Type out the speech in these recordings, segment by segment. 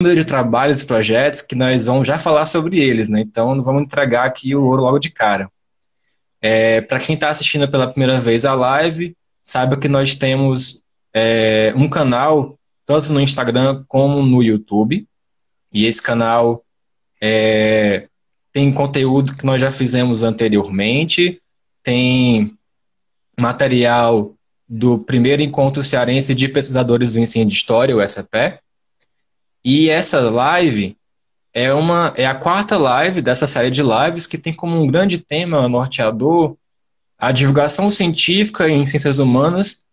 número de trabalhos e projetos que nós vamos já falar sobre eles, né? Então, não vamos entregar aqui o ouro logo de cara. Para quem está assistindo pela primeira vez a live, saiba que nós temos um canal, tanto no Instagram como no YouTube, e esse canal tem conteúdo que nós já fizemos anteriormente, tem material do primeiro encontro cearense de pesquisadores do ensino de história, o SEPE, e essa live é a quarta live dessa série de lives que tem como um grande tema norteador a divulgação científica em ciências humanas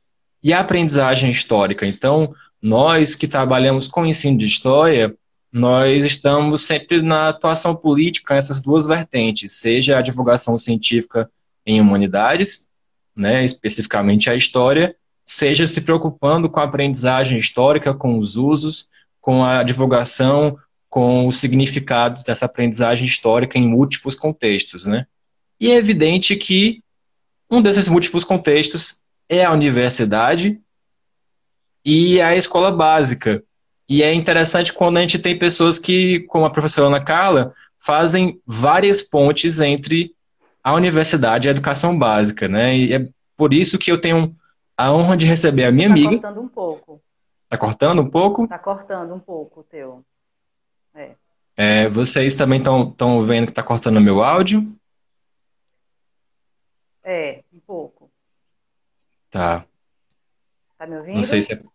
e a aprendizagem histórica. Então, nós que trabalhamos com ensino de história, nós estamos sempre na atuação política nessas duas vertentes, seja a divulgação científica em humanidades, né, especificamente a história, seja se preocupando com a aprendizagem histórica, com os usos, com a divulgação, com os significados dessa aprendizagem histórica em múltiplos contextos, né? E é evidente que um desses múltiplos contextos é a universidade e a escola básica. E é interessante quando a gente tem pessoas que, como a professora Ana Carla, fazem várias pontes entre a universidade e a educação básica, né? E é por isso que eu tenho a honra de receber a Teu minha tá amiga. cortando um pouco. Tá cortando um pouco? Tá cortando um pouco o teu. É. Vocês também estão vendo que tá cortando o meu áudio? É, um pouco. Tá. Tá me Não sei ouvindo? se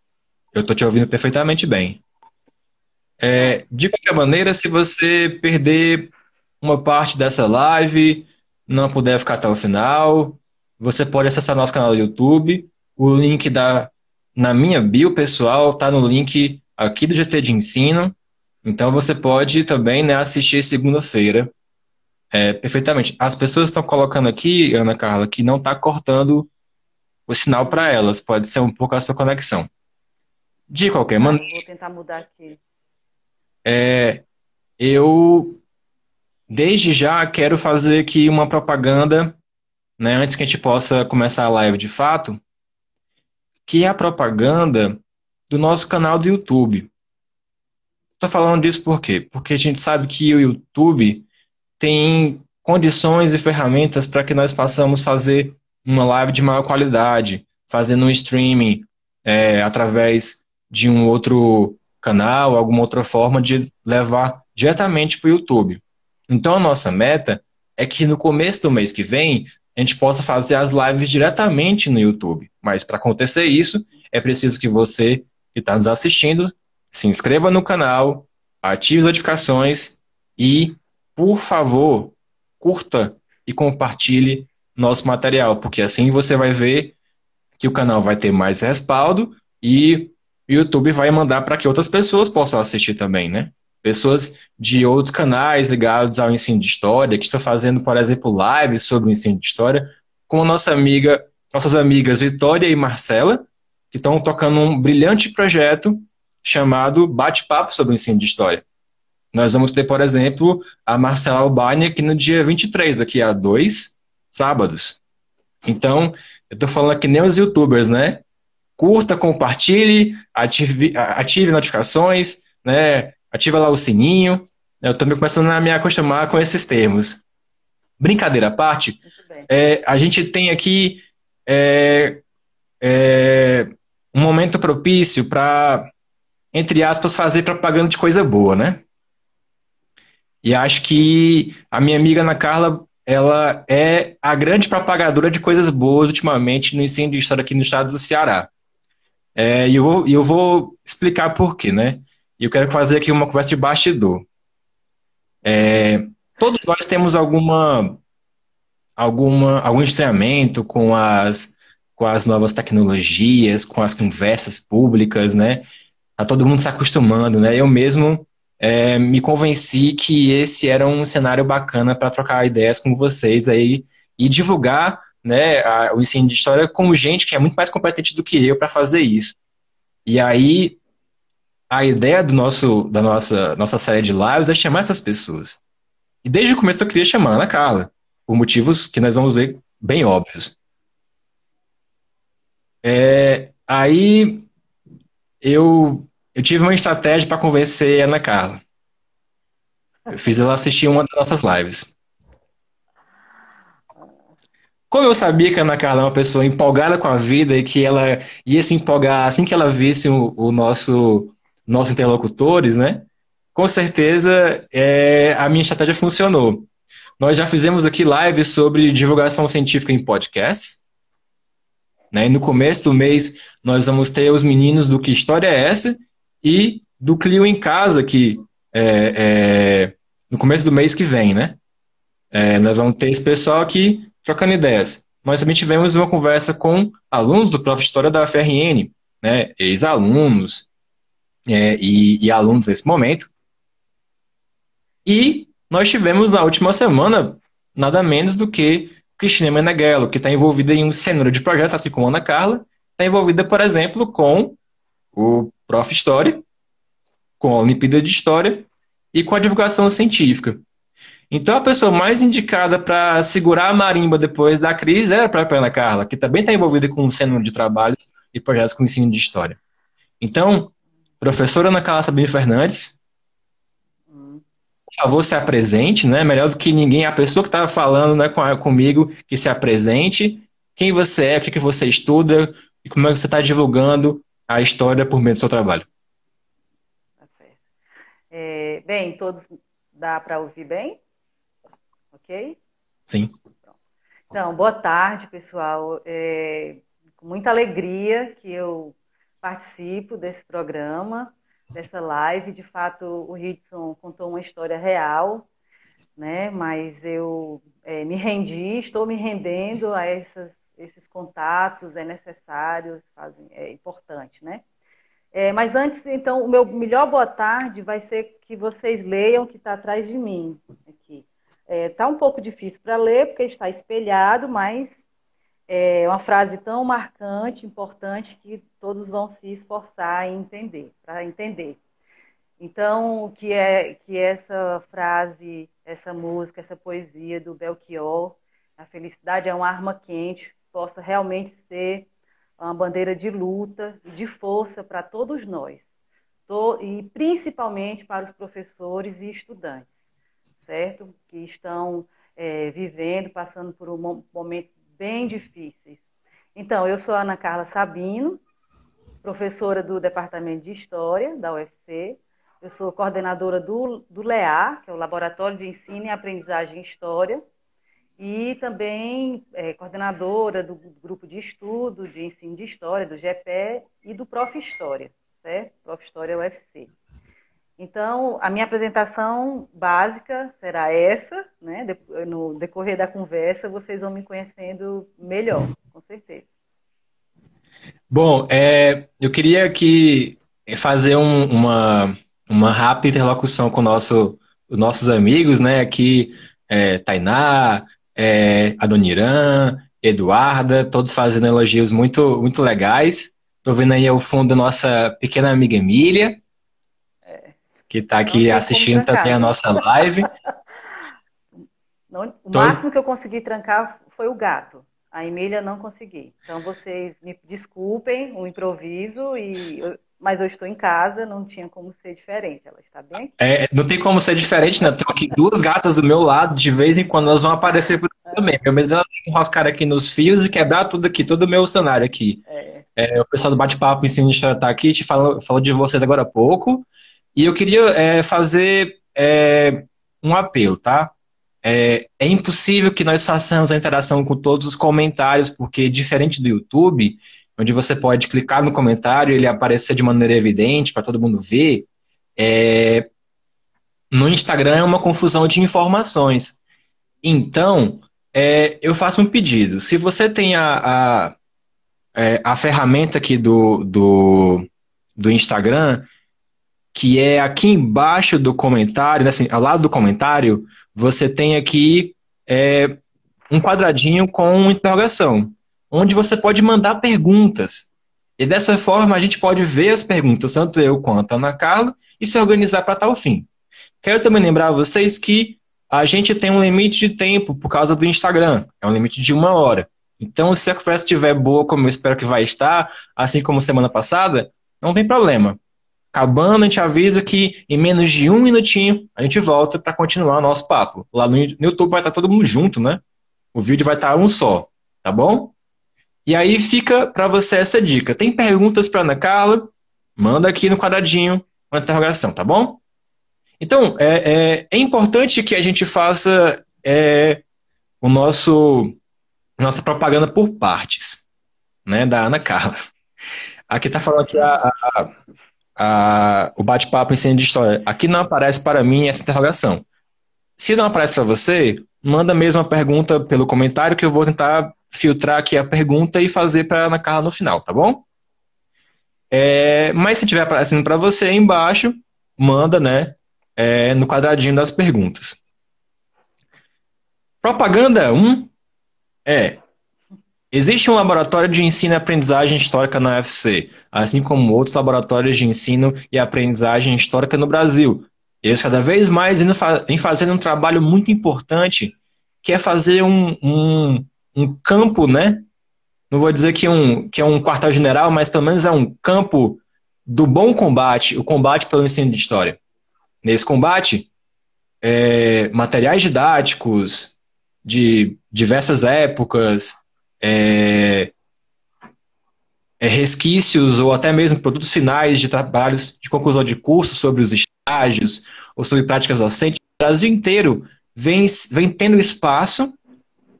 eu tô te ouvindo perfeitamente bem. Pronto. De qualquer maneira, se você perder uma parte dessa live, não puder ficar até o final, você pode acessar nosso canal do YouTube. O link na minha bio pessoal tá no link aqui do GT de Ensino. Então você pode também, né, assistir segunda-feira, perfeitamente. As pessoas estão colocando aqui, Ana Carla, que não está cortando o sinal para elas. Pode ser um pouco a sua conexão. De qualquer Tá, maneira, eu vou tentar mudar aqui. eu desde já quero fazer aqui uma propaganda, né, antes que a gente possa começar a live de fato, que é a propaganda do nosso canal do YouTube. Estou falando disso por quê? Porque a gente sabe que o YouTube tem condições e ferramentas para que nós possamos fazer uma live de maior qualidade, fazendo um streaming através de um outro canal, alguma outra forma de levar diretamente para o YouTube. Então, a nossa meta é que no começo do mês que vem a gente possa fazer as lives diretamente no YouTube. Mas para acontecer isso, é preciso que você que está nos assistindo se inscreva no canal, ative as notificações e, por favor, curta e compartilhe nosso material, porque assim você vai ver que o canal vai ter mais respaldo e o YouTube vai mandar para que outras pessoas possam assistir também, né? Pessoas de outros canais ligados ao ensino de história, que estão fazendo, por exemplo, lives sobre o ensino de história, como nossas amigas Vitória e Marcela, que estão tocando um brilhante projeto chamado Bate-Papo sobre o ensino de história. Nós vamos ter, por exemplo, a Marcela Albani aqui no dia 23, daqui a 2 sábados. Então, eu estou falando aqui nem os YouTubers, né? Curta, compartilhe, ative notificações, né? Ativa lá o sininho. Eu estou começando a me acostumar com esses termos. Brincadeira à parte, Muito bem. a gente tem aqui é, é, um momento propício para, entre aspas, fazer propaganda de coisa boa, né? E acho que a minha amiga Ana Carla, ela é a grande propagadora de coisas boas ultimamente no ensino de história aqui no estado do Ceará. E eu vou explicar por quê, né? E eu quero fazer aqui uma conversa de bastidor. Todos nós temos algum estranhamento com as novas tecnologias, com as conversas públicas, né? Tá todo mundo se acostumando, né? Eu mesmo me convenci que esse era um cenário bacana para trocar ideias com vocês aí e divulgar, né, o ensino de história com gente que é muito mais competente do que eu para fazer isso. E aí a ideia da nossa série de lives é chamar essas pessoas. E desde o começo eu queria chamar a Ana Carla, por motivos que nós vamos ver bem óbvios. Aí eu eu tive uma estratégia para convencer a Ana Carla. Eu fiz ela assistir uma das nossas lives. Como eu sabia que a Ana Carla é uma pessoa empolgada com a vida e que ela ia se empolgar assim que ela visse o nosso nossos interlocutores, né? Com certeza a minha estratégia funcionou. Nós já fizemos aqui lives sobre divulgação científica em podcasts, né? E no começo do mês nós vamos ter os meninos do Que História é Essa e do Clio em Casa, que no começo do mês que vem, né? Nós vamos ter esse pessoal aqui trocando ideias. Nós também tivemos uma conversa com alunos do Prof. História da UFRN, né? Ex-alunos e alunos nesse momento. E nós tivemos na última semana nada menos do que Cristina Meneghello, que está envolvida em um cenário de projetos, assim como a Ana Carla, está envolvida, por exemplo, com o Prof. História, com a Olimpíada de História e com a divulgação científica. Então, a pessoa mais indicada para segurar a marimba depois da crise era a própria Ana Carla, que também está envolvida com um cenário de trabalhos e projetos com ensino de história. Então, professora Ana Carla Sabino Fernandes, por favor, se apresente, né? Melhor do que ninguém, a pessoa que estava falando, né, comigo, que se apresente, quem você é, o que você estuda e como é que você está divulgando a história por meio do seu trabalho. Tá certo. Bem, todos dá para ouvir bem? Ok? Sim. Então, boa tarde, pessoal. Com muita alegria que eu participo desse programa, dessa live. De fato, o Ridson contou uma história real, né? Mas eu me rendi, estou me rendendo a esses contatos, é necessário, é importante, né? Mas antes, então, o meu melhor boa tarde vai ser que vocês leiam o que está atrás de mim aqui. Está um pouco difícil para ler, porque está espelhado, mas é uma frase tão marcante, importante, que todos vão se esforçar em entender, para entender. Então, que essa frase, essa música, essa poesia do Belchior, a felicidade é uma arma quente, possa realmente ser uma bandeira de luta e de força para todos nós, e principalmente para os professores e estudantes, certo? Que estão vivendo, passando por momentos bem difíceis. Então, eu sou a Ana Carla Sabino, professora do Departamento de História da UFC. Eu sou coordenadora do LEA, que é o Laboratório de Ensino e Aprendizagem em História, e também coordenadora do grupo de estudo de ensino de história, do GEPE, e do Prof. História, certo? Prof. História UFC. Então, a minha apresentação básica será essa, né? No decorrer da conversa, vocês vão me conhecendo melhor, com certeza. Bom, eu queria aqui fazer uma rápida interlocução com os nossos amigos, né? Aqui, Tainá, Adoniran, Eduarda, todos fazendo elogios muito, muito legais. Estou vendo aí ao fundo a nossa pequena amiga Emília, que está aqui assistindo também a nossa live. O máximo que eu consegui trancar foi o gato. A Emília não consegui. Então, vocês me desculpem o improviso, mas eu estou em casa, não tinha como ser diferente. Ela está bem aqui. Não tem como ser diferente, né? Tem aqui duas gatas do meu lado, de vez em quando elas vão aparecer por aqui também. Meu medo dela enroscar aqui nos fios e quebrar tudo aqui, todo o meu cenário aqui. O pessoal do Bate-Papo Ensino de História está aqui, te falou de vocês agora há pouco. E eu queria fazer um apelo, tá? É impossível que nós façamos a interação com todos os comentários, porque diferente do YouTube, onde você pode clicar no comentário e ele aparecer de maneira evidente para todo mundo ver, no Instagram é uma confusão de informações. Então, eu faço um pedido. Se você tem a ferramenta aqui do Instagram, que é aqui embaixo do comentário, assim, ao lado do comentário, você tem aqui um quadradinho com uma interrogação, onde você pode mandar perguntas. E dessa forma a gente pode ver as perguntas, tanto eu quanto a Ana Carla, e se organizar para tal fim. Quero também lembrar a vocês que a gente tem um limite de tempo por causa do Instagram. É um limite de 1 hora. Então, se a conversa estiver boa, como eu espero que vai estar, assim como semana passada, não tem problema. Acabando, a gente avisa que em menos de um minutinho a gente volta para continuar o nosso papo. Lá no YouTube vai estar todo mundo junto, né? O vídeo vai estar um só, tá bom? E aí fica para você essa dica. Tem perguntas para Ana Carla? Manda aqui no quadradinho uma interrogação, tá bom? Então, é importante que a gente faça o nossa propaganda por partes, né, da Ana Carla. Aqui tá falando que o bate-papo ensino de história. Aqui não aparece para mim essa interrogação. Se não aparece para você, manda mesmo a pergunta pelo comentário que eu vou tentar filtrar aqui a pergunta e fazer para Ana Carla no final, tá bom? Mas se tiver aparecendo para você aí embaixo, manda, né, no quadradinho das perguntas. Propaganda um é: existe um laboratório de ensino e aprendizagem histórica na UFC, assim como outros laboratórios de ensino e aprendizagem histórica no Brasil. Eles cada vez mais vêm fazendo um trabalho muito importante, que é fazer um campo, né? Não vou dizer que é um quartel-general, mas pelo menos é um campo do bom combate, o combate pelo ensino de história. Nesse combate, materiais didáticos de diversas épocas, é, resquícios ou até mesmo produtos finais de trabalhos de conclusão de curso sobre os estágios ou sobre práticas docentes, o Brasil inteiro vem tendo espaço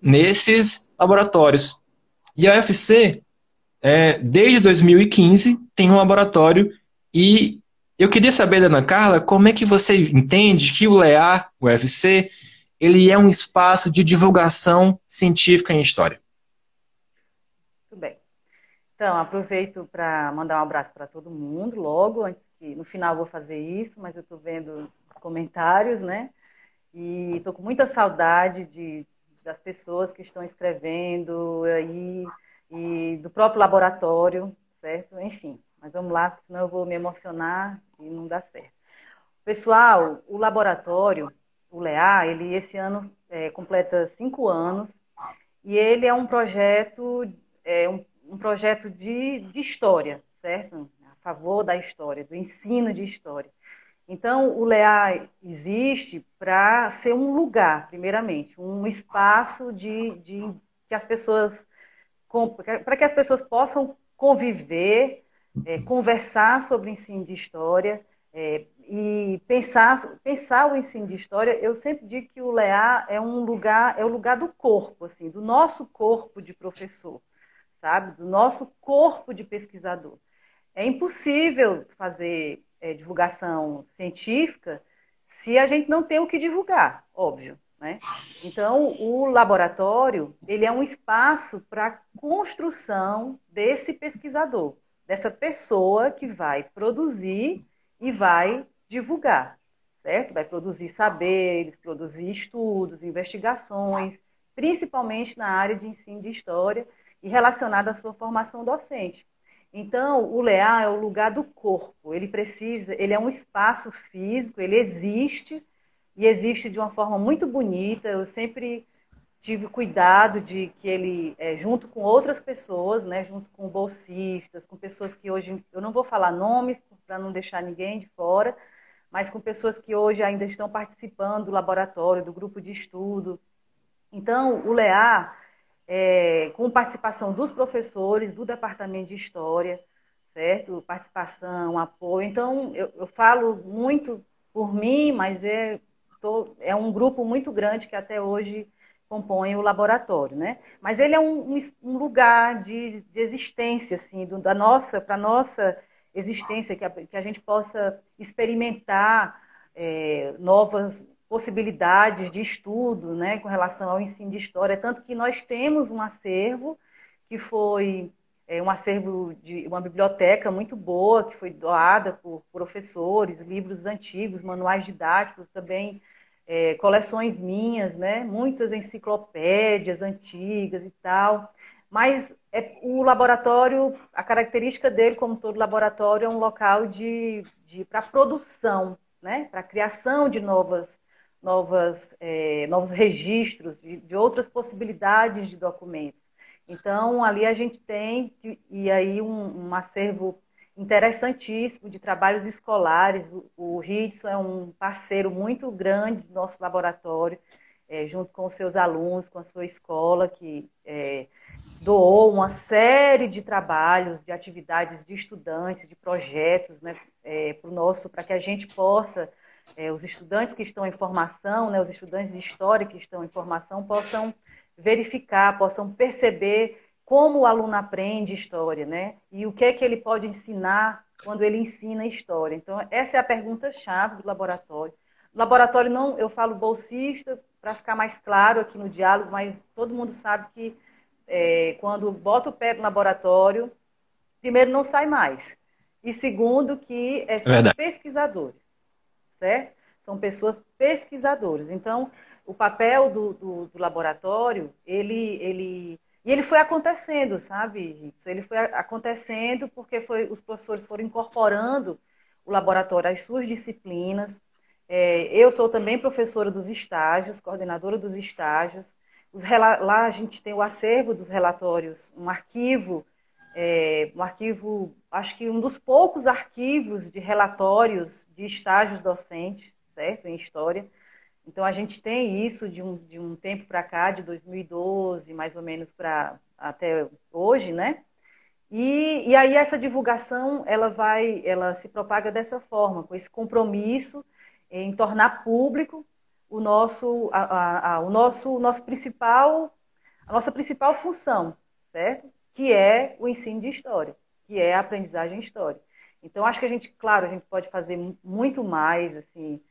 nesses laboratórios. E a UFC, desde 2015, tem um laboratório e eu queria saber da Ana Carla como é que você entende que o LEA, o UFC, ele é um espaço de divulgação científica em história. Tudo bem. Então, aproveito para mandar um abraço para todo mundo logo, antes que no final eu vou fazer isso, mas eu estou vendo os comentários, né? E estou com muita saudade das pessoas que estão escrevendo aí e do próprio laboratório, certo? Enfim, mas vamos lá, senão eu vou me emocionar e não dá certo. Pessoal, o laboratório, o LEA, ele esse ano completa 5 anos e ele é um projeto, um projeto de história, certo? A favor da história, do ensino de história. Então, o LEA existe para ser um lugar, primeiramente, um espaço que as pessoas, para que as pessoas possam conviver, conversar sobre o ensino de história e pensar o ensino de história. Eu sempre digo que o LEA é o lugar do corpo, assim, do nosso corpo de professor, sabe? Do nosso corpo de pesquisador. É impossível fazer divulgação científica se a gente não tem o que divulgar, óbvio, né? Então, o laboratório, ele é um espaço para a construção desse pesquisador, dessa pessoa que vai produzir e vai divulgar, certo? Vai produzir saberes, produzir estudos, investigações, principalmente na área de ensino de história e relacionada à sua formação docente. Então, o LEA é o lugar do corpo, ele é um espaço físico, ele existe, e existe de uma forma muito bonita. Eu sempre tive cuidado de que ele, junto com outras pessoas, né, junto com bolsistas, com pessoas que hoje, eu não vou falar nomes para não deixar ninguém de fora, mas com pessoas que hoje ainda estão participando do laboratório, do grupo de estudo. Então, o LEA, com participação dos professores, do Departamento de História, certo? Participação, apoio. Então, eu falo muito por mim, mas é um grupo muito grande que até hoje compõe o laboratório, né? Mas ele é um lugar de existência, assim, para a nossa existência, que a gente possa experimentar novas possibilidades de estudo, né, com relação ao ensino de história, tanto que nós temos um acervo que foi um acervo de uma biblioteca muito boa, que foi doada por professores, livros antigos, manuais didáticos também, coleções minhas, né, muitas enciclopédias antigas e tal, mas o laboratório, a característica dele, como todo laboratório, é um local para produção, né, para a criação de novos registros, de outras possibilidades de documentos. Então, ali a gente tem, e aí um acervo interessantíssimo de trabalhos escolares. O Ridson é um parceiro muito grande do nosso laboratório, junto com os seus alunos, com a sua escola, que doou uma série de trabalhos, de atividades de estudantes, de projetos, né, para que a gente possa, os estudantes que estão em formação, né, os estudantes de história que estão em formação, possam verificar, possam perceber como o aluno aprende história, né, e o que é que ele pode ensinar quando ele ensina história. Então, essa é a pergunta-chave do laboratório. O laboratório, não, eu falo bolsista, para ficar mais claro aqui no diálogo, mas todo mundo sabe que quando bota o pé no laboratório, primeiro, não sai mais. E segundo, que são pesquisadores, certo? São pessoas pesquisadoras. Então, o papel do laboratório, ele foi acontecendo, sabe? Ele foi acontecendo porque os professores foram incorporando o laboratório às suas disciplinas. Eu sou também professora dos estágios, coordenadora dos estágios. Lá a gente tem o acervo dos relatórios, um arquivo, acho que um dos poucos arquivos de relatórios de estágios docentes, certo? Em história. Então, a gente tem isso de um tempo para cá, de 2012, mais ou menos, até hoje, né? E aí essa divulgação, ela se propaga dessa forma, com esse compromisso em tornar público a nossa principal função, certo? Que é o ensino de história, que é a aprendizagem em história. Então, acho que a gente pode fazer muito mais, assim,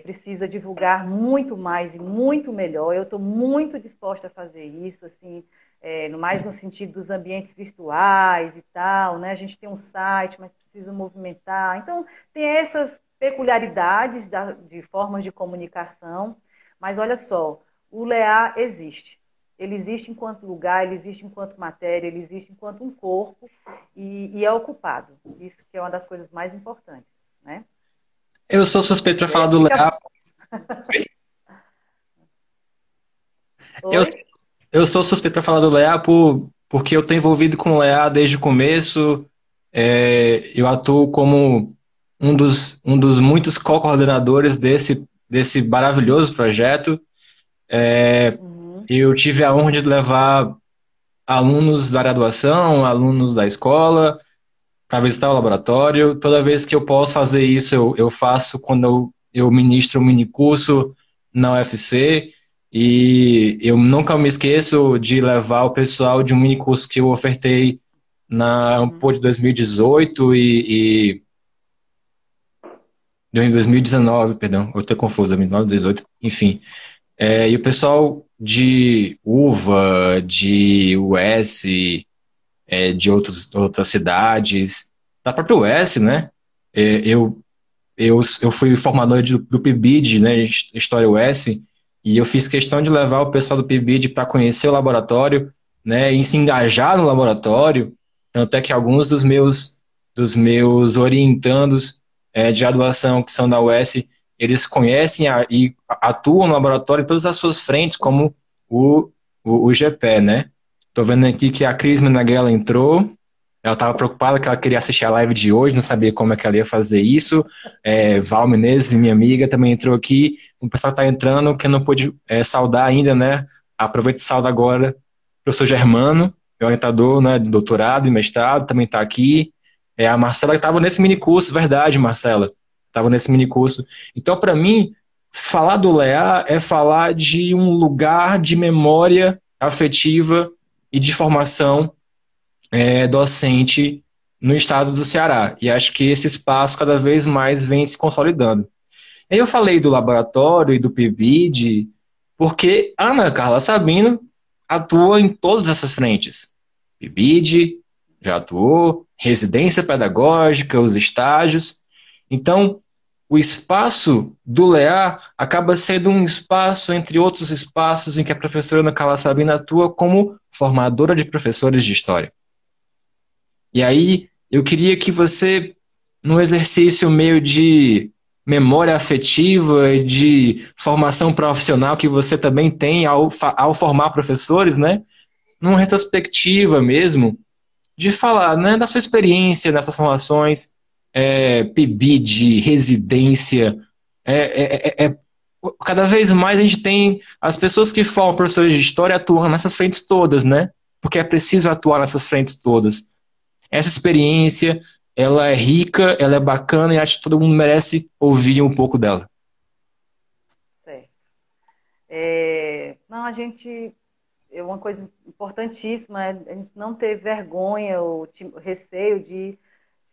precisa divulgar muito mais e muito melhor. Eu estou muito disposta a fazer isso, assim, mais no sentido dos ambientes virtuais e tal, né? A gente tem um site, mas precisa movimentar. Então, tem essas peculiaridades de formas de comunicação, mas olha só, o LEA existe. Ele existe enquanto lugar, ele existe enquanto matéria, ele existe enquanto um corpo e é ocupado. Isso que é uma das coisas mais importantes, né? Eu sou suspeito para falar do LEA. Eu sou suspeito para falar do LEA porque eu estou envolvido com o LEA desde o começo. Eu atuo como um dos muitos co-coordenadores desse maravilhoso projeto. Eu tive a honra de levar alunos da graduação, alunos da escola, para visitar o laboratório. Toda vez que eu posso fazer isso, eu faço quando eu ministro um minicurso na UFC. E eu nunca me esqueço de levar o pessoal de um minicurso que eu ofertei na Ampo de 2018 e em 2019, perdão, eu estou confuso, 2019, 2018, enfim. E o pessoal de UVA, de US, de outras cidades, da própria US, né? Eu fui formador do PIBID, né, História US, e eu fiz questão de levar o pessoal do PIBID para conhecer o laboratório, né, e se engajar no laboratório, tanto é que alguns dos meus orientandos de graduação, que são da US, eles conhecem e atuam no laboratório em todas as suas frentes, como o GP, né? Estou vendo aqui que a Cris Meneghella entrou. Ela estava preocupada que ela queria assistir a live de hoje, não sabia como é que ela ia fazer isso. Val Menezes, minha amiga, também entrou aqui. O pessoal está entrando, que eu não pude saudar ainda, né? Aproveito e saldo agora o professor Germano, meu orientador, né, de doutorado e mestrado, também está aqui. A Marcela estava nesse minicurso, verdade, Marcela. Estava nesse minicurso. Então, para mim, falar do LEA é falar de um lugar de memória afetiva e de formação docente no estado do Ceará. E acho que esse espaço cada vez mais vem se consolidando. Aí eu falei do laboratório e do PIBID, porque a Ana Carla Sabino atua em todas essas frentes. PIBID já atuou, residência pedagógica, os estágios. Então, o espaço do LEA acaba sendo um espaço entre outros espaços em que a professora Ana Carla Sabino atua como formadora de professores de história. E aí, eu queria que você, num exercício meio de memória afetiva e de formação profissional que você também tem ao formar professores, né? Numa retrospectiva mesmo, de falar, né, da sua experiência nessas formações, PIBID, residência, cada vez mais a gente tem as pessoas que formam professores de história atuando nessas frentes todas, né? Porque é preciso atuar nessas frentes todas. Essa experiência, ela é rica, ela é bacana e acho que todo mundo merece ouvir um pouco dela. Certo. Não, a gente. Uma coisa importantíssima é a gente não ter vergonha ou receio de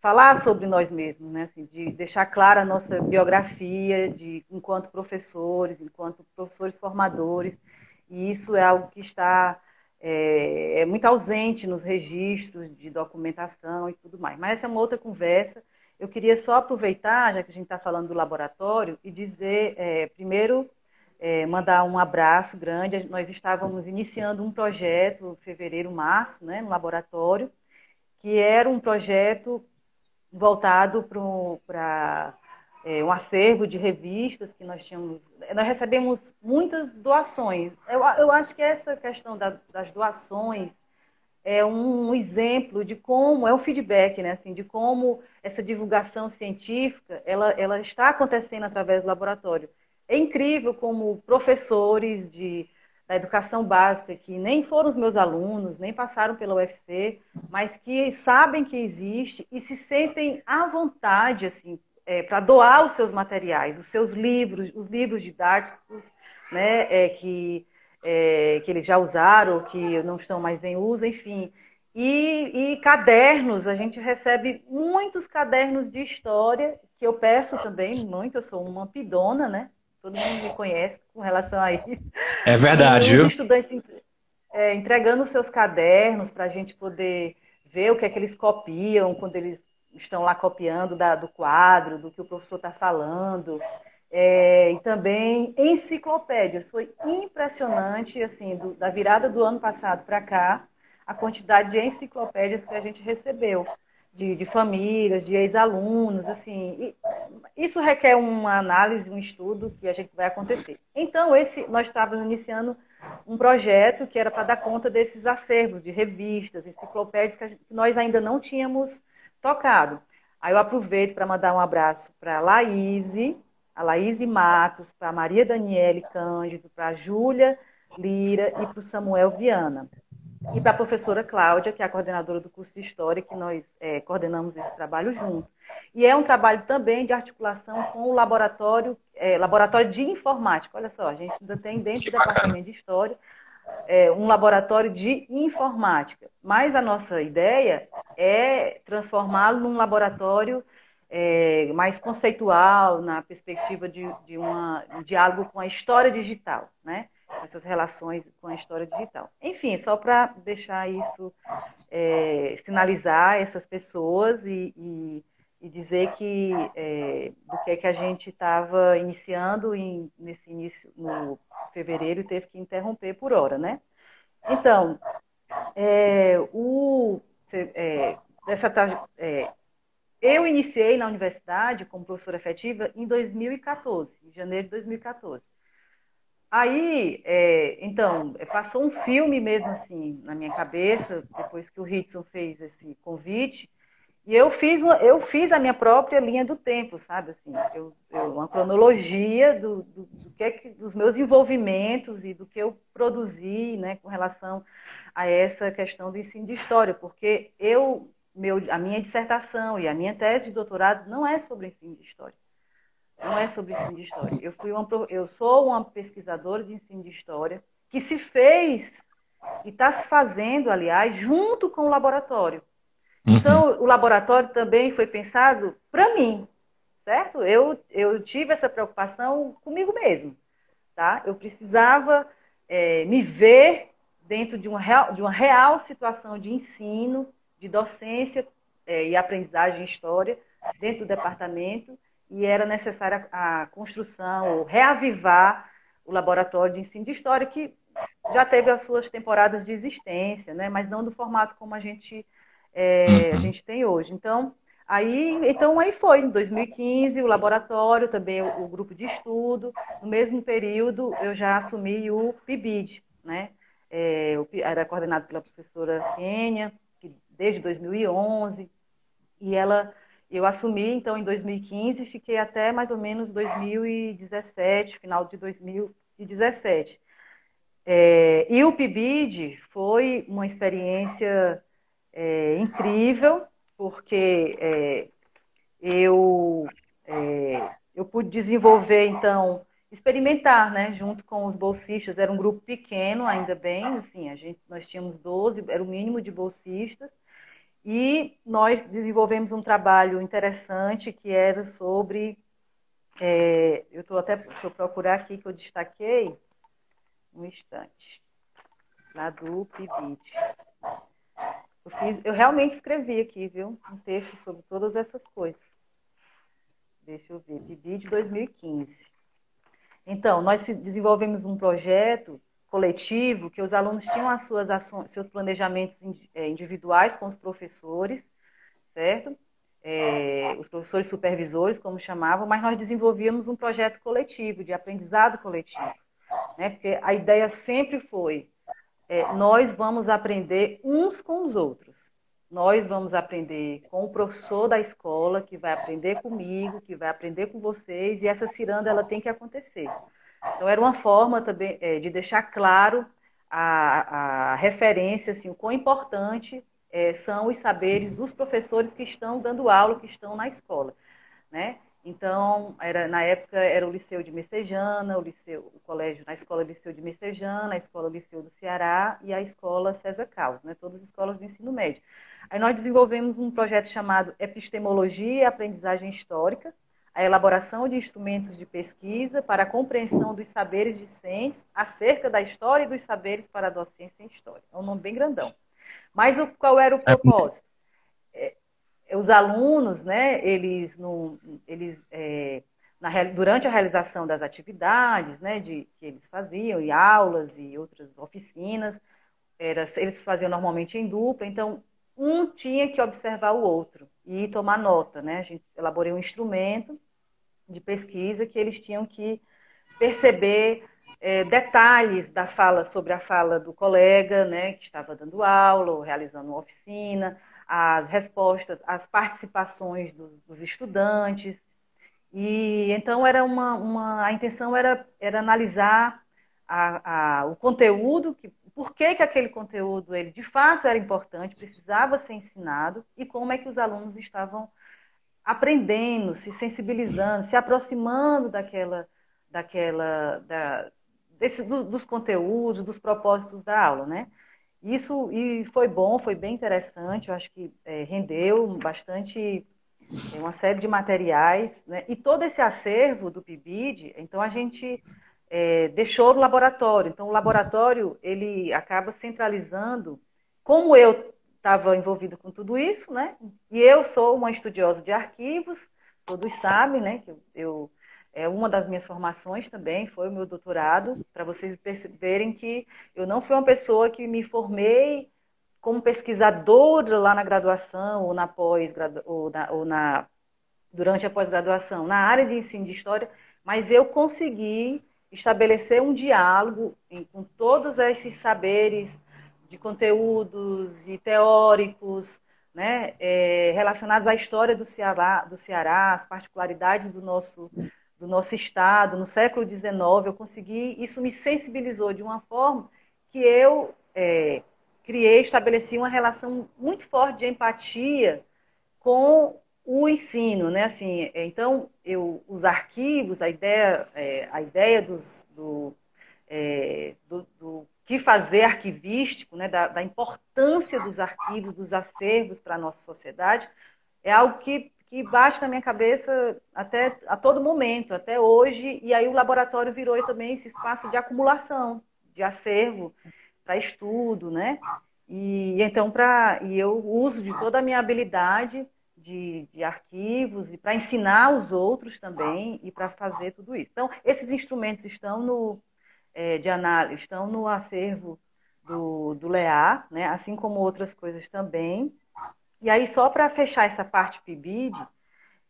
falar sobre nós mesmos, né? Assim, de deixar clara a nossa biografia enquanto professores formadores. E isso é algo que está muito ausente nos registros de documentação e tudo mais. Mas essa é uma outra conversa. Eu queria só aproveitar, já que a gente está falando do laboratório, e dizer, primeiro, mandar um abraço grande. Nós estávamos iniciando um projeto em fevereiro, março, né, no laboratório, que era um projeto voltado para um acervo de revistas que nós tínhamos. Nós recebemos muitas doações. Eu acho que essa questão das doações é um exemplo de como, é um feedback, né, assim, de como essa divulgação científica ela está acontecendo através do laboratório. É incrível como professores da educação básica, que nem foram os meus alunos, nem passaram pela UFC, mas que sabem que existe e se sentem à vontade assim, para doar os seus materiais, os seus livros, os livros didáticos, né, que eles já usaram, que não estão mais em uso, enfim. E cadernos, a gente recebe muitos cadernos de história, que eu peço também muito, eu sou uma pidona, né? Todo mundo me conhece com relação a isso. É E verdade, os viu? estudantes entregando os seus cadernos para a gente poder ver o que é que eles copiam quando eles estão lá copiando do quadro, do que o professor está falando. E também enciclopédias. Foi impressionante, assim, da virada do ano passado para cá, a quantidade de enciclopédias que a gente recebeu, de famílias, de ex-alunos, assim. Isso requer uma análise, um estudo que a gente vai acontecer. Então, nós estávamos iniciando um projeto que era para dar conta desses acervos de revistas, enciclopédias que nós ainda não tínhamos tocado. Aí eu aproveito para mandar um abraço para a Laís Matos, para a Maria Daniele Cândido, para a Júlia Lira e para o Samuel Viana. E para a professora Cláudia, que é a coordenadora do curso de História, que nós coordenamos esse trabalho junto. E é um trabalho também de articulação com o laboratório de informática. Olha só, a gente ainda tem dentro Que do bacana. departamento de História um laboratório de informática. Mas a nossa ideia é transformá-lo num laboratório mais conceitual, na perspectiva de um diálogo com a história digital, né? Essas relações com a história digital. Enfim, só para deixar isso, sinalizar essas pessoas e dizer que do que a gente estava iniciando nesse início, no fevereiro, e teve que interromper por hora, né? Então, é, o, é, dessa, eu iniciei na universidade como professora efetiva em 2014, em janeiro de 2014. Aí, então, passou um filme mesmo assim na minha cabeça, depois que o Ritson fez esse convite, e eu fiz a minha própria linha do tempo, sabe? Assim, uma cronologia dos meus envolvimentos e do que eu produzi, né, com relação a essa questão do ensino de história, porque a minha dissertação e a minha tese de doutorado não é sobre ensino de história. Não é sobre ensino de história. Eu sou uma pesquisadora de ensino de história que se fez e está se fazendo, aliás, junto com o laboratório. Uhum. Então, o laboratório também foi pensado para mim, certo? Eu tive essa preocupação comigo mesmo, tá? Eu precisava me ver dentro de uma real situação de ensino, de docência e aprendizagem em história dentro do departamento, e era necessária a construção, ou reavivar o laboratório de ensino de história, que já teve as suas temporadas de existência, né? Mas não do formato como a Uhum. gente tem hoje. Então aí foi, em 2015, o laboratório, também o grupo de estudo. No mesmo período, eu já assumi o PIBID, né? Era coordenado pela professora Kênia, que desde 2011, e eu assumi, então, em 2015, e fiquei até mais ou menos 2017, final de 2017. E o PIBID foi uma experiência incrível, porque eu, eu pude desenvolver, então, experimentar, né, junto com os bolsistas. Era um grupo pequeno, ainda bem, assim, nós tínhamos 12, era o mínimo de bolsistas, e nós desenvolvemos um trabalho interessante que era sobre, eu estou até, deixa eu procurar aqui que eu destaquei, um instante, lá do PIBID. Eu realmente escrevi aqui, viu, um texto sobre todas essas coisas. Deixa eu ver, PIBID 2015. Então, nós desenvolvemos um projeto coletivo que os alunos tinham as suas ações, seus planejamentos individuais com os professores, certo? Os professores supervisores, como chamavam, mas nós desenvolvíamos um projeto coletivo, de aprendizado coletivo, né? Porque a ideia sempre foi, nós vamos aprender uns com os outros. Nós vamos aprender com o professor da escola, que vai aprender comigo, que vai aprender com vocês, e essa ciranda ela tem que acontecer. Então, era uma forma também de deixar claro a referência, assim, o quão importante são os saberes dos professores que estão dando aula, que estão na escola, né? Então, na época era o Liceu de Messejana, o colégio, na escola Liceu de Messejana, a escola Liceu do Ceará e a escola César Carlos, né? Todas as escolas do ensino médio. Aí nós desenvolvemos um projeto chamado Epistemologia e Aprendizagem Histórica, a elaboração de instrumentos de pesquisa para a compreensão dos saberes discentes acerca da história e dos saberes para a docência em história. É um nome bem grandão. Mas qual era o propósito? Os alunos, né, durante a realização das atividades, né, que eles faziam, e aulas e outras oficinas, eles faziam normalmente em dupla, então um tinha que observar o outro e tomar nota, né? A gente elaborou um instrumento de pesquisa que eles tinham que perceber detalhes da fala, sobre a fala do colega, né, que estava dando aula ou realizando uma oficina, as respostas, as participações dos estudantes. E então a intenção era analisar o conteúdo, por que aquele conteúdo ele de fato era importante, precisava ser ensinado, e como é que os alunos estavam aprendendo, se sensibilizando, se aproximando dos conteúdos, dos propósitos da aula, né? Isso e foi bom, foi bem interessante, eu acho que rendeu bastante, uma série de materiais, né? E todo esse acervo do PIBID, então a gente deixou no laboratório. Então o laboratório ele acaba centralizando, como eu estava envolvida com tudo isso, né? E eu sou uma estudiosa de arquivos, todos sabem, né? Que uma das minhas formações também foi o meu doutorado, para vocês perceberem que eu não fui uma pessoa que me formei como pesquisadora lá na graduação ou na durante a pós-graduação, na área de ensino de história, mas eu consegui estabelecer um diálogo com todos esses saberes de conteúdos e teóricos, né, relacionados à história do Ceará, as particularidades do nosso estado, no século XIX, eu consegui, isso me sensibilizou de uma forma que eu estabeleci uma relação muito forte de empatia com o ensino, né? Assim, então, os arquivos, a ideia do que fazer arquivístico, né? Da importância dos arquivos, dos acervos para a nossa sociedade, é algo que bate na minha cabeça até a todo momento, até hoje, e aí o laboratório virou também esse espaço de acumulação, de acervo para estudo, né? E então eu uso de toda a minha habilidade de arquivos e para ensinar os outros também e para fazer tudo isso. Então, esses instrumentos estão de análise, estão no acervo do LEA, né? Assim como outras coisas também. E aí, só para fechar essa parte PIBID,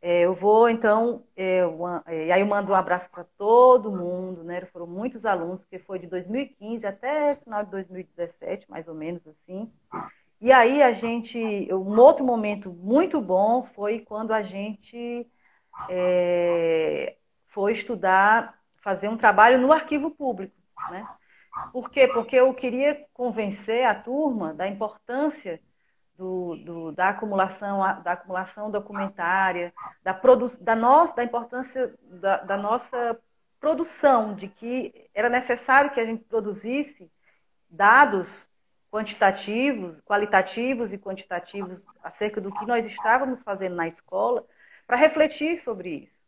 eu vou, então, e aí eu mando um abraço para todo mundo, né? Foram muitos alunos, porque foi de 2015 até final de 2017, mais ou menos assim. E aí um outro momento muito bom foi quando a gente foi estudar, fazer um trabalho no arquivo público, né? Por quê? Porque eu queria convencer a turma da importância da acumulação documentária, da importância da nossa produção, de que era necessário que a gente produzisse dados quantitativos, qualitativos e quantitativos acerca do que nós estávamos fazendo na escola, para refletir sobre isso.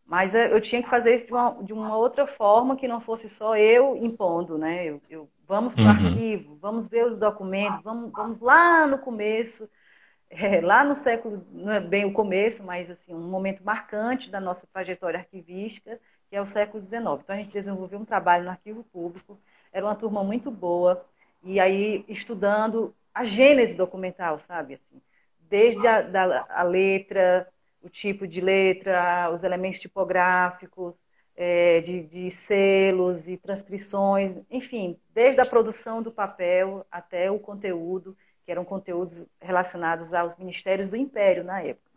Mas eu tinha que fazer isso de uma outra forma, que não fosse só eu impondo, né? Vamos para o Uhum. arquivo, vamos ver os documentos, vamos lá no começo, lá no século, não é bem o começo, mas assim, um momento marcante da nossa trajetória arquivística, que é o século XIX. Então a gente desenvolveu um trabalho no arquivo público, era uma turma muito boa, e aí estudando a gênese documental, sabe? Assim, desde a letra, o tipo de letra, os elementos tipográficos, de selos e transcrições, enfim, desde a produção do papel até o conteúdo, que eram conteúdos relacionados aos ministérios do Império na época.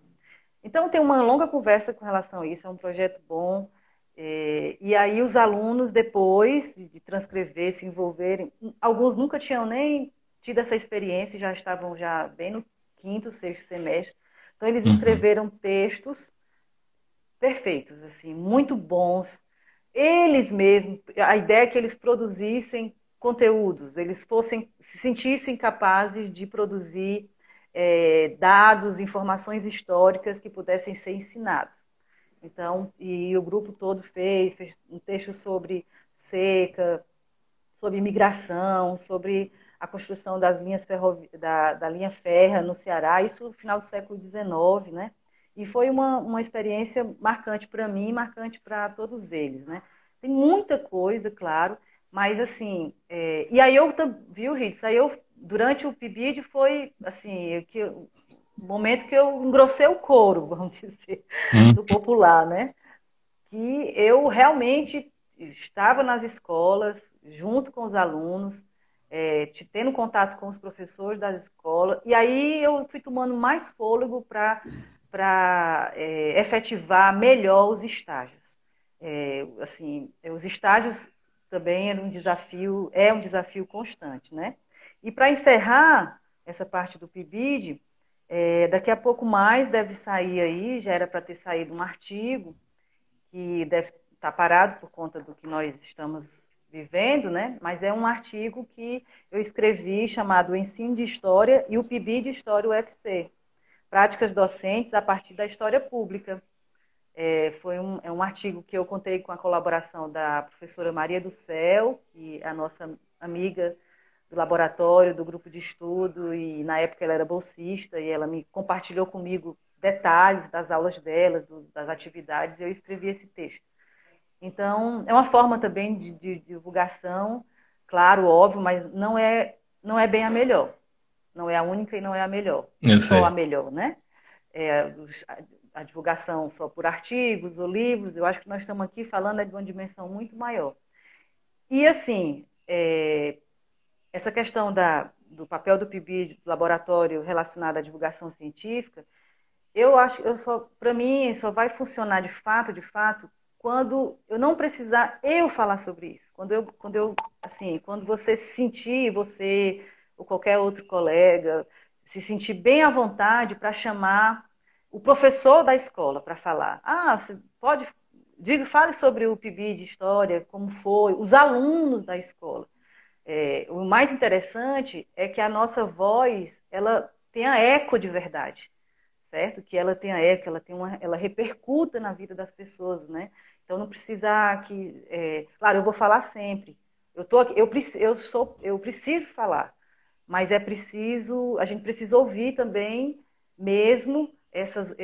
Então, tem uma longa conversa com relação a isso, é um projeto bom. E aí os alunos, depois de transcrever, se envolverem, alguns nunca tinham nem tido essa experiência, já estavam já bem no quinto, sexto semestre. Então, eles Uhum. escreveram textos perfeitos, assim, muito bons. Eles mesmos, a ideia é que eles produzissem conteúdos, eles se sentissem capazes de produzir dados, informações históricas que pudessem ser ensinados. Então, e o grupo todo fez um texto sobre seca, sobre imigração, sobre a construção das linhas da linha férrea no Ceará, isso no final do século XIX, né? E foi uma experiência marcante para mim, marcante para todos eles, né? Tem muita coisa, claro, mas assim, e aí viu, Ritz, aí eu, durante o PIBID foi, assim, o momento que eu engrossei o couro, vamos dizer, Uhum. do popular, né? Que eu realmente estava nas escolas, junto com os alunos, tendo contato com os professores das escolas, e aí eu fui tomando mais fôlego para efetivar melhor os estágios. Assim, os estágios também é um desafio constante, né? E para encerrar essa parte do PIBID, daqui a pouco mais deve sair aí, já era para ter saído um artigo, que deve estar parado por conta do que nós estamos vivendo, né? Mas é um artigo que eu escrevi chamado Ensino de História e o PIB de História UFC, Práticas Docentes a partir da História Pública. É um artigo que eu contei com a colaboração da professora Maria do Céu, que é a nossa amiga do laboratório, do grupo de estudo, e na época ela era bolsista, e ela me compartilhou comigo detalhes das aulas dela, das atividades, e eu escrevi esse texto. Então, é uma forma também de divulgação, claro, óbvio, mas não é bem a melhor. Não é a única e não é a melhor. Eu Só a sei. melhor, né? É, a divulgação só por artigos ou livros, eu acho que nós estamos aqui falando de uma dimensão muito maior. E, assim, essa questão do papel do PIB, do laboratório relacionado à divulgação científica, eu acho, para mim, só vai funcionar de fato, quando eu não precisar eu falar sobre isso. Quando você se sentir, você ou qualquer outro colega, se sentir bem à vontade para chamar o professor da escola para falar. Você pode, fale sobre o PIB de história, como foi, os alunos da escola. O mais interessante é que a nossa voz, ela tenha eco de verdade, certo? Que ela tenha eco, ela repercuta na vida das pessoas, né? Então não precisa claro, eu vou falar sempre. Eu tô aqui, eu preciso falar, mas a gente precisa ouvir também, mesmo essas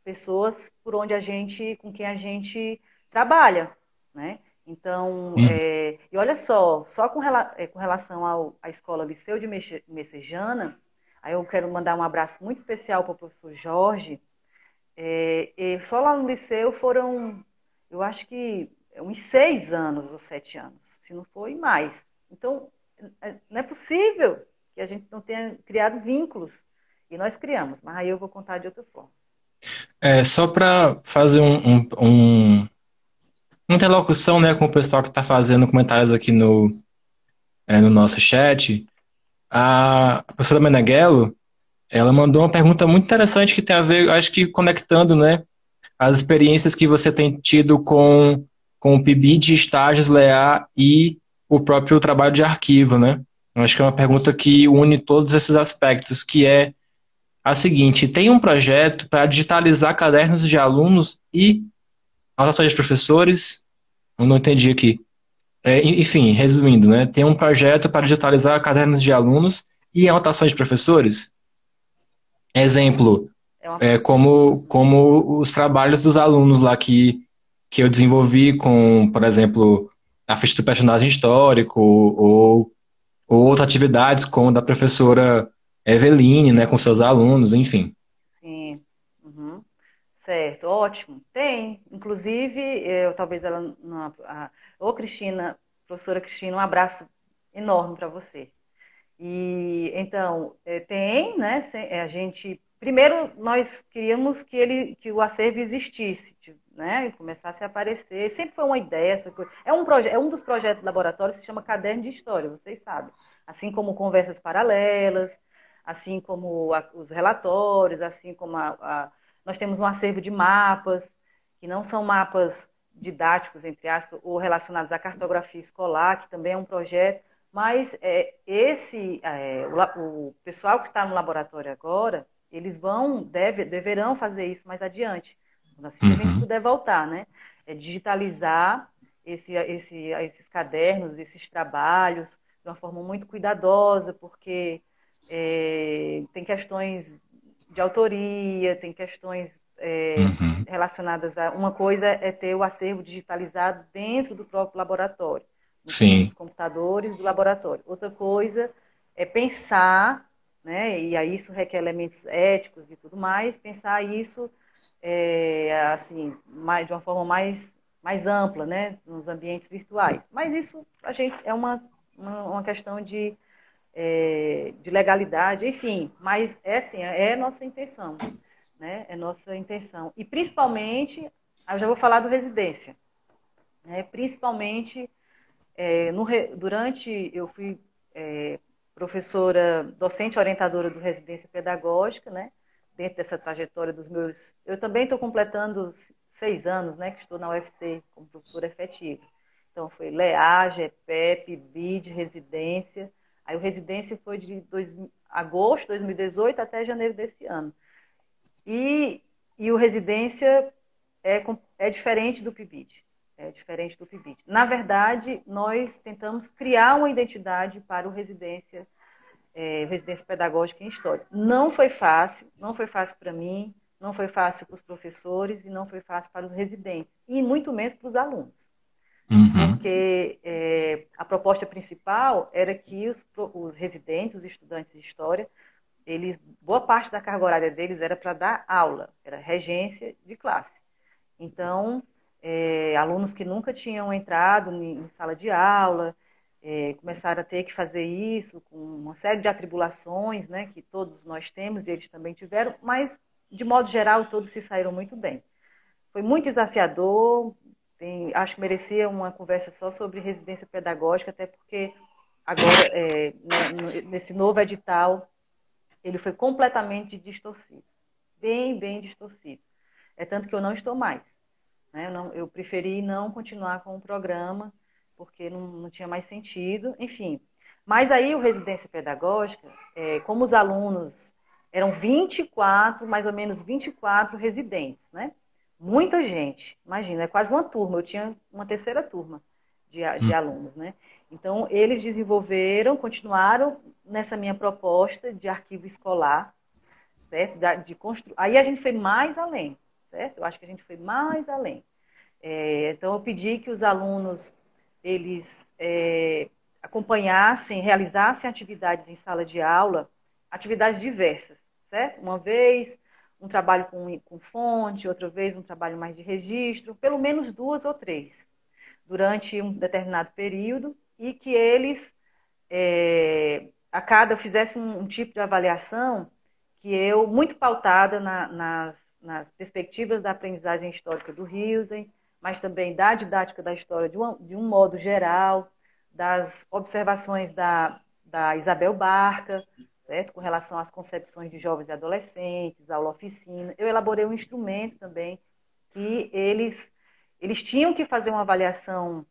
pessoas com quem a gente trabalha, né? Então, Uhum. e olha só com relação à escola Liceu de Messejana, aí eu quero mandar um abraço muito especial para o professor Jorge. E só lá no Liceu foram, eu acho que uns 6 anos ou 7 anos, se não foi mais. Então, não é possível. que a gente não tenha criado vínculos. E nós criamos, mas aí eu vou contar de outra forma. Só para fazer uma interlocução, né, com o pessoal que está fazendo comentários aqui no nosso chat, a professora Meneghello, ela mandou uma pergunta muito interessante que tem a ver, acho que conectando, né, as experiências que você tem tido com o PIBID, estágios, LEA e o próprio trabalho de arquivo, né? Eu acho que é uma pergunta que une todos esses aspectos, que é a seguinte: tem um projeto para digitalizar cadernos de alunos e anotações de professores? Eu não entendi aqui. Enfim, resumindo, né? Tem um projeto para digitalizar cadernos de alunos e anotações de professores? Exemplo, É uma... como os trabalhos dos alunos lá que eu desenvolvi com, por exemplo, a ficha do personagem histórico ou outras atividades como da professora Eveline, né, com seus alunos, enfim. Sim. Uhum. Certo, ótimo. Tem, inclusive, talvez ela, ô Cristina, professora Cristina, um abraço enorme para você. E então, tem, né? A gente, primeiro nós queríamos que o acervo existisse, né? E começasse a aparecer. Sempre foi uma ideia, essa coisa. É um dos projetos do laboratório que se chama Caderno de História, vocês sabem. Assim como conversas paralelas, assim como os relatórios, assim como nós temos um acervo de mapas, que não são mapas didáticos, entre aspas, ou relacionados à cartografia escolar, que também é um projeto, mas o pessoal que está no laboratório agora, eles deverão fazer isso mais adiante, assim que a gente Uhum, puder voltar, né? Digitalizar esses cadernos, esses trabalhos, de uma forma muito cuidadosa, porque tem questões de autoria, tem questões uhum. relacionadas a... Uma coisa é ter o acervo digitalizado dentro do próprio laboratório, nos Sim. computadores do laboratório. Outra coisa é pensar, né, e aí isso requer elementos éticos e tudo mais, pensar isso assim, de uma forma mais ampla, né, nos ambientes virtuais. Mas isso a gente é uma questão de legalidade, enfim, mas assim, é nossa intenção, né? É nossa intenção. E principalmente, eu já vou falar do residência, né? Principalmente, durante, eu fui professora, docente orientadora do residência pedagógica, né? Dentro dessa trajetória dos meus... Eu também estou completando 6 anos, né? Que estou na UFC como professora efetiva. Então, foi LEA, GEPEP, BID, residência. Aí o residência foi de agosto de 2018 até janeiro desse ano. E o residência é diferente do PIBID. É diferente do PIBID. Na verdade, nós tentamos criar uma identidade para o residência pedagógica em História. Não foi fácil, não foi fácil para mim, não foi fácil para os professores e não foi fácil para os residentes, e muito menos para os alunos. Uhum. Porque a proposta principal era que os residentes, os estudantes de História, boa parte da carga horária deles era para dar aula, era regência de classe. Então, alunos que nunca tinham entrado em sala de aula, começaram a ter que fazer isso com uma série de atribulações, né, que todos nós temos e eles também tiveram, mas, de modo geral, todos se saíram muito bem. Foi muito desafiador, acho que merecia uma conversa só sobre residência pedagógica, até porque agora, nesse novo edital, ele foi completamente distorcido, bem distorcido. É tanto que eu não estou mais. Né? Eu preferi não continuar com o programa, porque não tinha mais sentido, enfim. Mas aí o residência pedagógica, como os alunos eram 24, mais ou menos 24 residentes, né? Muita gente, imagina, é quase uma turma, eu tinha uma terceira turma de alunos, né? Então, eles continuaram nessa minha proposta de arquivo escolar, certo? Aí a gente foi mais além, certo? Eu acho que a gente foi mais além. Então, eu pedi que os alunos, eles acompanhassem, realizassem atividades em sala de aula, atividades diversas, certo? Uma vez, um trabalho com fonte, outra vez, um trabalho mais de registro, pelo menos 2 ou 3, durante um determinado período, e que eles eu fizesse um tipo de avaliação que eu, muito pautada nas perspectivas da aprendizagem histórica do Hilsen, mas também da didática da história de um modo geral, das observações da Isabel Barca, certo? Com relação às concepções de jovens e adolescentes, aula oficina. Eu elaborei um instrumento também que eles tinham que fazer uma avaliação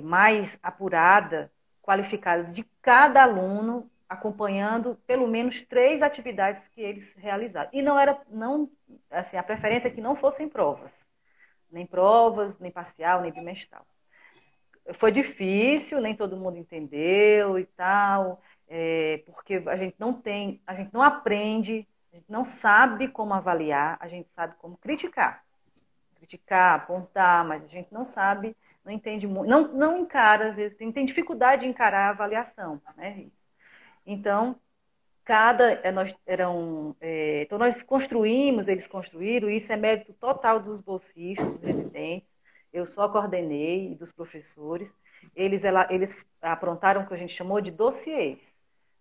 mais apurada, qualificada de cada aluno, acompanhando pelo menos 3 atividades que eles realizaram. E assim, a preferência é que não fossem provas, nem parcial, nem bimestral. Foi difícil, nem todo mundo entendeu e tal, porque a gente não aprende, a gente não sabe como avaliar, a gente sabe como criticar, apontar, mas a gente não sabe, não entende muito, não encara, às vezes, tem dificuldade de encarar a avaliação, né? Então, então nós construímos, eles construíram, e isso é mérito total dos bolsistas, dos residentes, eu só coordenei, dos professores, eles aprontaram o que a gente chamou de dossiês,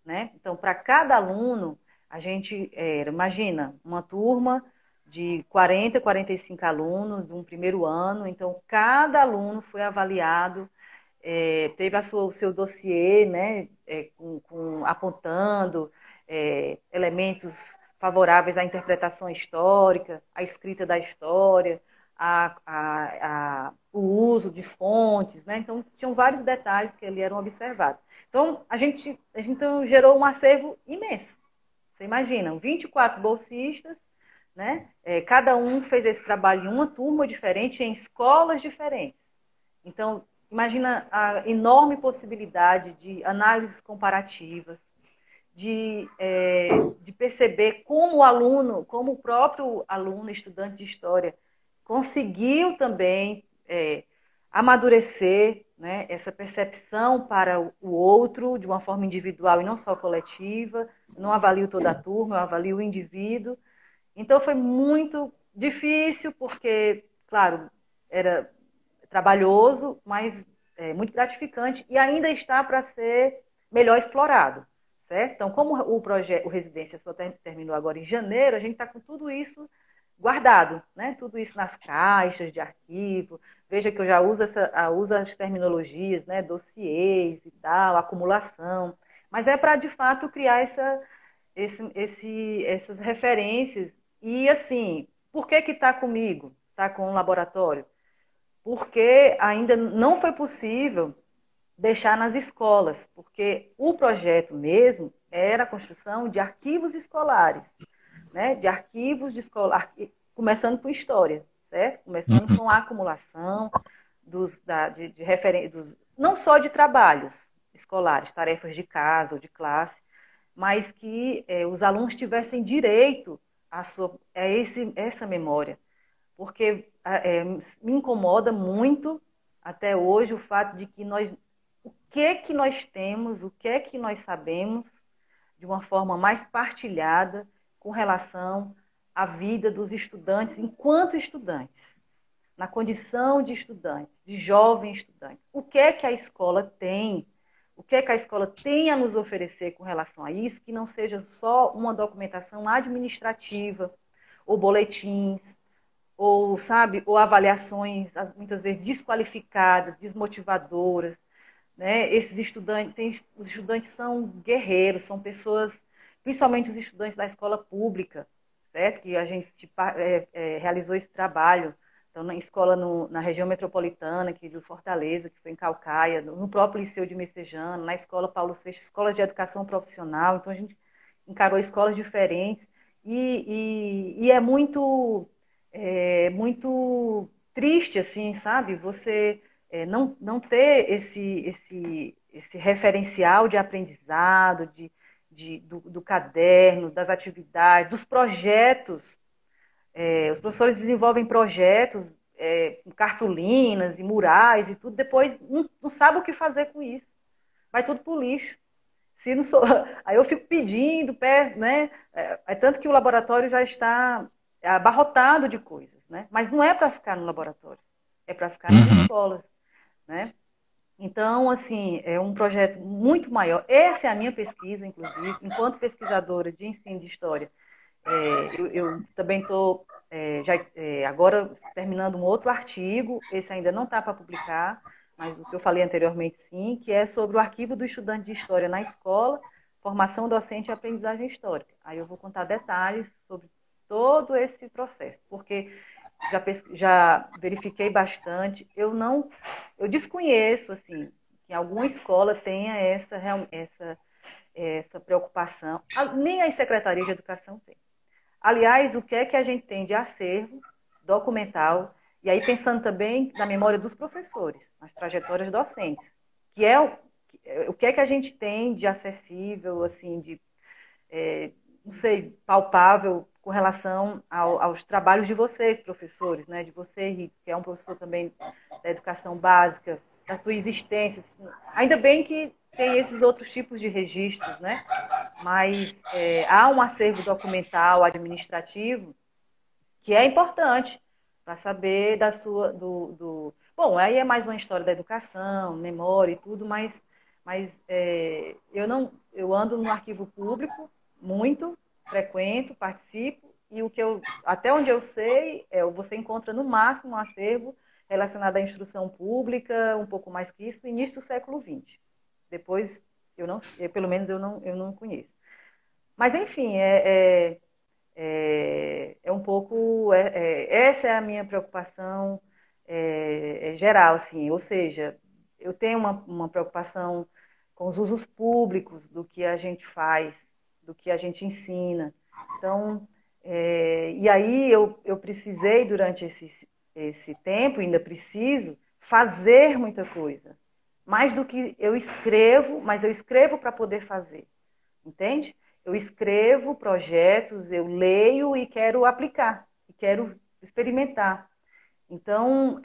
né? Então, para cada aluno, a gente, imagina, uma turma de 40, 45 alunos, um primeiro ano, então cada aluno foi avaliado, teve o seu dossiê, né, apontando elementos favoráveis à interpretação histórica, à escrita da história, o uso de fontes, né? Então, tinham vários detalhes que ali eram observados. Então, a gente então, gerou um acervo imenso. Você imagina, 24 bolsistas, né? Cada um fez esse trabalho em uma turma diferente, em escolas diferentes. Então, imagina a enorme possibilidade de análises comparativas, de perceber como como o próprio aluno, estudante de história, conseguiu também amadurecer, né, essa percepção para o outro de uma forma individual e não só coletiva. Eu não avalio toda a turma, eu avalio o indivíduo. Então foi muito difícil, porque, claro, era trabalhoso, mas muito gratificante e ainda está para ser melhor explorado. Certo? Então, como o Residência só terminou agora em janeiro, a gente está com tudo isso guardado, né? Tudo isso nas caixas de arquivo. Veja que eu já uso as terminologias, né? Dossiês e tal, acumulação. Mas é para, de fato, criar essas referências. E, assim, por que está comigo? Está com um laboratório? Porque ainda não foi possível deixar nas escolas, porque o projeto mesmo era a construção de arquivos escolares, né? De arquivos de escola, começando com história, certo? Começando Uhum. com a acumulação não só de trabalhos escolares, tarefas de casa ou de classe, mas que os alunos tivessem direito essa memória, porque me incomoda muito até hoje o fato de que o que nós temos, o que nós sabemos de uma forma mais partilhada com relação à vida dos estudantes enquanto estudantes, na condição de estudantes, de jovens estudantes. O que a escola tem, o que a escola tem a nos oferecer com relação a isso, que não seja só uma documentação administrativa ou boletins, ou, sabe, ou avaliações muitas vezes desqualificadas, desmotivadoras, né? Os estudantes são guerreiros, são pessoas, principalmente os estudantes da escola pública, certo? Que a gente realizou esse trabalho, então na escola na região metropolitana aqui de Fortaleza, que foi em Calcaia, no próprio Liceu de Messejana, na escola Paulo Seixas, escolas de educação profissional, então a gente encarou escolas diferentes e muito triste, assim, sabe? Você não ter esse referencial de aprendizado, do caderno, das atividades, dos projetos. Os professores desenvolvem projetos, com cartolinas e murais e tudo, depois não sabe o que fazer com isso. Vai tudo pro lixo. Se não sou... Aí eu fico pedindo, peço, né? Tanto que o laboratório já está abarrotado de coisas, né? Mas não é para ficar no laboratório, é para ficar nas Uhum. escolas, né? Então, assim, é um projeto muito maior. Essa é a minha pesquisa, inclusive, enquanto pesquisadora de ensino de história. Eu também estou agora terminando um outro artigo, esse ainda não está para publicar, mas o que eu falei anteriormente sim, que é sobre o arquivo do estudante de história na escola, formação docente e aprendizagem histórica. Aí eu vou contar detalhes sobre todo esse processo, porque já verifiquei bastante, eu desconheço assim que alguma escola tenha essa preocupação, nem as secretarias de educação têm. Aliás, o que é que a gente tem de acervo documental, e aí pensando também na memória dos professores, nas trajetórias docentes, que é o que é que a gente tem de acessível, assim, de, não sei, palpável com relação aos trabalhos de vocês, professores, né? De você, Rito, que é um professor também da educação básica, da sua existência. Ainda bem que tem esses outros tipos de registros, né? Mas há um acervo documental, administrativo, que é importante para saber da sua bom, aí é mais uma história da educação, memória e tudo, mas eu ando no arquivo público muito, frequento, participo, e o que até onde eu sei, você encontra no máximo um acervo relacionado à instrução pública, um pouco mais que isso, início do século XX. Depois, pelo menos eu não conheço. Mas, enfim, é um pouco... essa é a minha preocupação geral, assim. Ou seja, eu tenho uma preocupação com os usos públicos do que a gente faz, do que a gente ensina. Então, e aí eu precisei, durante esse tempo, ainda preciso, fazer muita coisa. Mais do que eu escrevo, mas eu escrevo para poder fazer. Entende? Eu escrevo projetos, eu leio e quero aplicar, e quero experimentar. Então,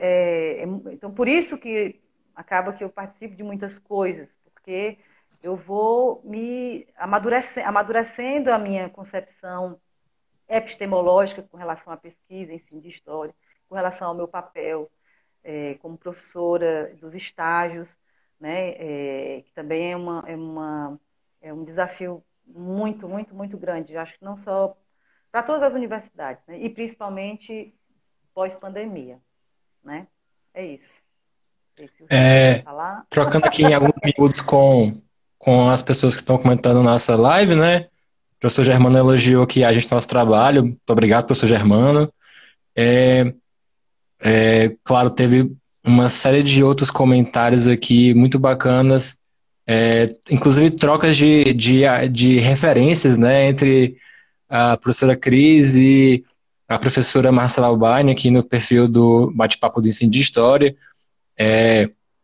então, por isso que acaba que eu participo de muitas coisas, porque eu vou me amadurecendo a minha concepção epistemológica com relação à pesquisa, ensino de história, com relação ao meu papel como professora dos estágios, né, que também é um desafio muito, muito, muito grande. Eu acho que não só para todas as universidades, né, e principalmente pós-pandemia, né? É isso. Não sei se o Rito quer falar. Trocando aqui em alguns minutos com as pessoas que estão comentando nossa live, né? O professor Germano elogiou aqui a gente nosso trabalho. Muito obrigado, professor Germano. Claro, teve uma série de outros comentários aqui muito bacanas, inclusive trocas de referências, né, entre a professora Cris e a professora Marcela Albaine aqui no perfil do Bate-Papo do Ensino de História.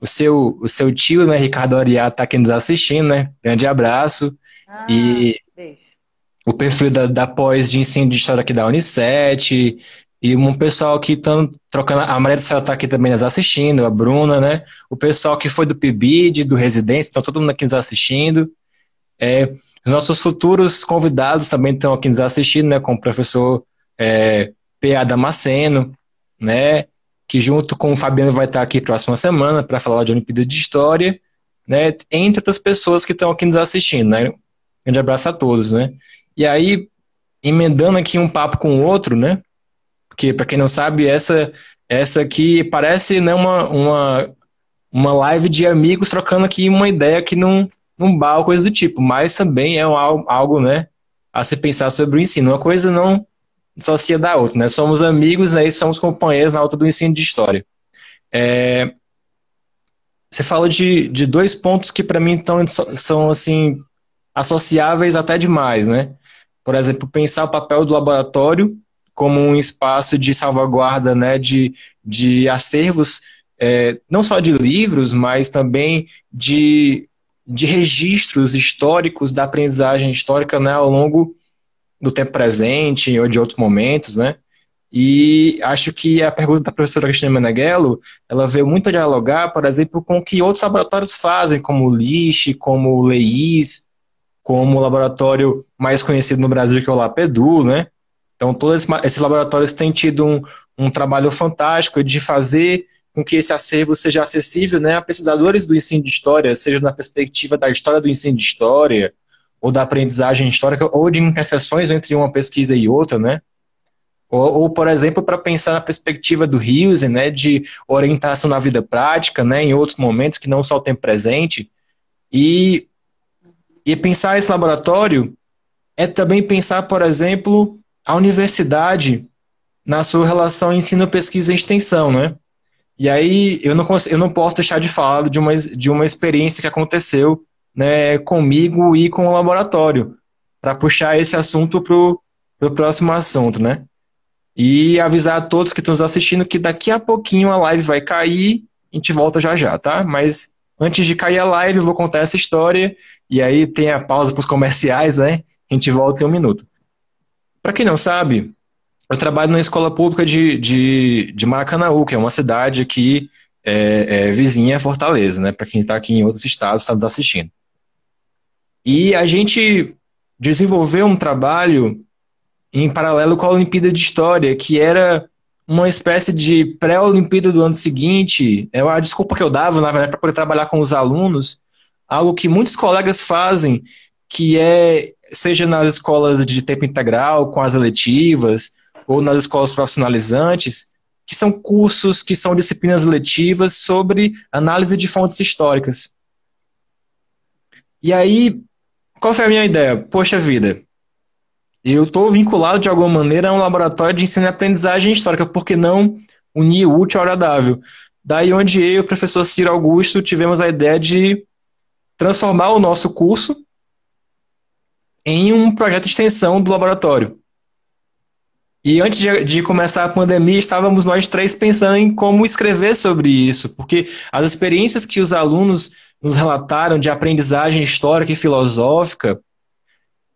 O seu tio, né, Ricardo Ariá, está aqui nos assistindo, né? Grande abraço. E Beijo. o perfil da pós de ensino de história aqui da Unicet, e um pessoal que estão trocando. A Maria do Céu está aqui também nos assistindo, a Bruna, né? O pessoal que foi do PIBID, do Residência, estão todo mundo aqui nos assistindo. Os nossos futuros convidados também estão aqui nos assistindo, né? Como o professor P.A. Damasceno, né? Que junto com o Fabiano vai estar aqui próxima semana para falar de Olimpíada de História, né? Entre outras pessoas que estão aqui nos assistindo, né? Um grande abraço a todos, né? E aí, emendando aqui um papo com o outro, né? Porque, para quem não sabe, essa aqui parece, né, uma live de amigos trocando aqui uma ideia aqui num bar, coisa do tipo, mas também é algo, né, a se pensar sobre o ensino. Uma coisa não associa da outra, né? Somos amigos, né, e somos companheiros na outra do ensino de história. Você fala de dois pontos que para mim são assim associáveis até demais, né? Por exemplo, pensar o papel do laboratório como um espaço de salvaguarda, né, de acervos, não só de livros, mas também de registros históricos da aprendizagem histórica, né, ao longo do tempo presente ou de outros momentos, né? E acho que a pergunta da professora Cristina Meneghello, ela veio muito a dialogar, por exemplo, com o que outros laboratórios fazem, como o LIXE, como o LEIS, como o laboratório mais conhecido no Brasil, que é o LAPEDU, né? Então, todos esses laboratórios têm tido um trabalho fantástico de fazer com que esse acervo seja acessível, né, a pesquisadores do ensino de história, seja na perspectiva da história do ensino de história, ou da aprendizagem histórica, ou de interseções entre uma pesquisa e outra, né? Ou por exemplo, para pensar na perspectiva do Hilsen, né, de orientação na vida prática, né, em outros momentos que não só o tempo presente, e, e pensar esse laboratório é também pensar, por exemplo, a universidade na sua relação ensino, pesquisa e extensão, né? E aí eu não posso deixar de falar de uma experiência que aconteceu, né, comigo e com o laboratório, para puxar esse assunto para o próximo assunto, né? E avisar a todos que estão nos assistindo que daqui a pouquinho a live vai cair, a gente volta já já, tá? Mas antes de cair a live, eu vou contar essa história, e aí tem a pausa para os comerciais, né? A gente volta em um minuto. Para quem não sabe, eu trabalho na escola pública de Maracanaú, que é uma cidade aqui vizinha a Fortaleza, né? Para quem está aqui em outros estados, está nos assistindo. E a gente desenvolveu um trabalho em paralelo com a Olimpíada de História, que era uma espécie de pré-Olimpíada do ano seguinte. É uma desculpa que eu dava, na verdade, para poder trabalhar com os alunos, algo que muitos colegas fazem, que seja nas escolas de tempo integral, com as eletivas, ou nas escolas profissionalizantes, que são cursos, que são disciplinas letivas sobre análise de fontes históricas. E aí, qual foi a minha ideia? Poxa vida, eu estou vinculado de alguma maneira a um laboratório de ensino e aprendizagem histórica, por que não unir o útil ao agradável? Daí onde eu e o professor Ciro Augusto tivemos a ideia de transformar o nosso curso em um projeto de extensão do laboratório. E antes de começar a pandemia, estávamos nós três pensando em como escrever sobre isso, porque as experiências que os alunos nos relataram de aprendizagem histórica e filosófica,